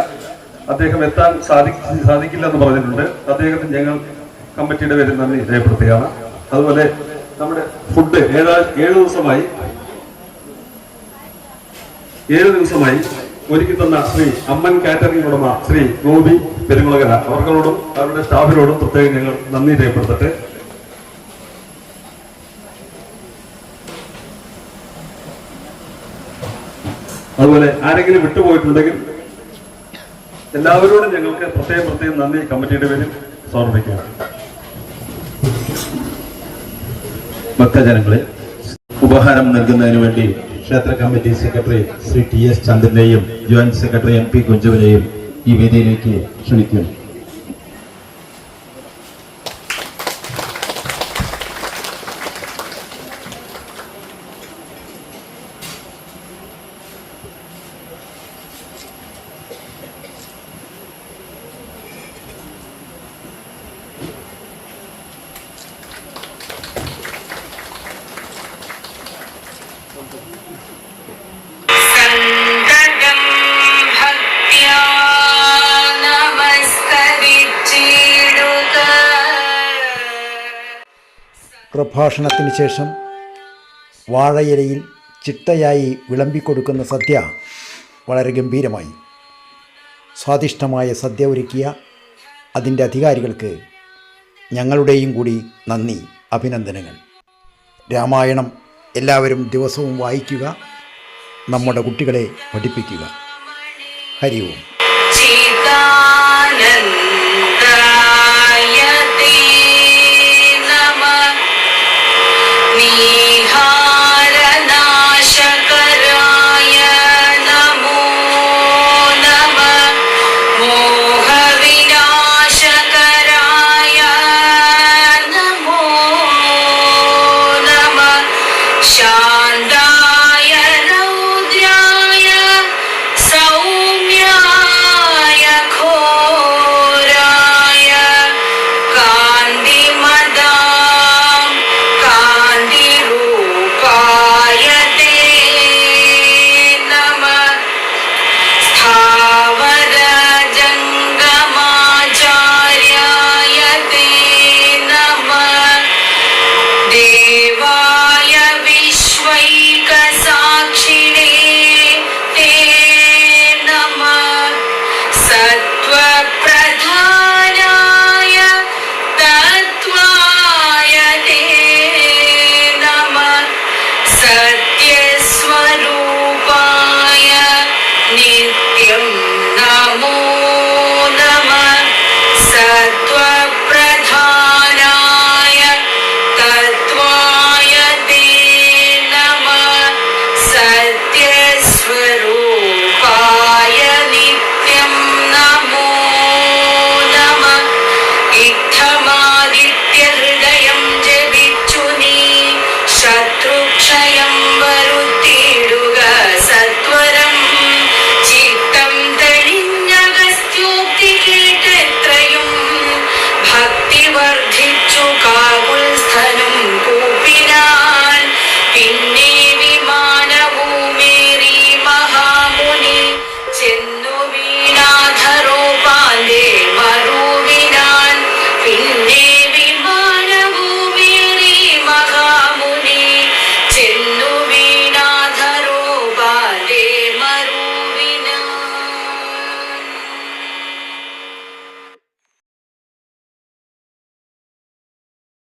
അദ്ദേഹം എത്താൻ സാധിക്കില്ലെന്ന് പറഞ്ഞിട്ടുണ്ട്. അദ്ദേഹത്തിന് ഞങ്ങൾ കമ്മിറ്റിയുടെ പേരിൽ നന്ദി രേഖപ്പെടുത്തുകയാണ്. അതുപോലെ നമ്മുടെ ഫുഡ് 7 ദിവസമായി ഒരുക്കി തന്ന ശ്രീ അമ്മൻ കാറ്ററിംഗ് ഉടമ ശ്രീ ഗോപി പെരുമുളകര അവർകളോടും അവരുടെ സ്റ്റാഫിനോടും പ്രത്യേകം ഞങ്ങൾ നന്ദി രേഖപ്പെടുത്തട്ടെ. അതുപോലെ ആരെങ്കിലും വിട്ടുപോയിട്ടുണ്ടെങ്കിൽ എല്ലാവരോടും ഞങ്ങൾക്ക് പ്രത്യേകം നന്ദി കമ്മിറ്റിയുടെ പേരിൽ സമർപ്പിക്കുകയാണ്. ഭക്തജനങ്ങളെ ഉപഹാരം നൽകുന്നതിന് വേണ്ടി ക്ഷേത്ര കമ്മിറ്റി സെക്രട്ടറി ശ്രീ TS ചന്ദ്രനെയും ജോയിന്റ് സെക്രട്ടറി MP കുഞ്ചുവിനെയും ഈ വേദിയിലേക്ക് ക്ഷണിക്കുന്നു. പ്രഭാഷണത്തിന് ശേഷം വാഴയിലയിൽ ചിട്ടയായി വിളമ്പിക്കൊടുക്കുന്ന സദ്യ വളരെ ഗംഭീരമായി. സ്വാദിഷ്ടമായ സദ്യ ഒരുക്കിയ അതിൻ്റെ അധികാരികൾക്ക് ഞങ്ങളുടെയും കൂടി നന്ദി, അഭിനന്ദനങ്ങൾ. രാമായണം എല്ലാവരും ദിവസവും വായിക്കുക, നമ്മുടെ കുട്ടികളെ പഠിപ്പിക്കുക. ഹരി ഓം. Neha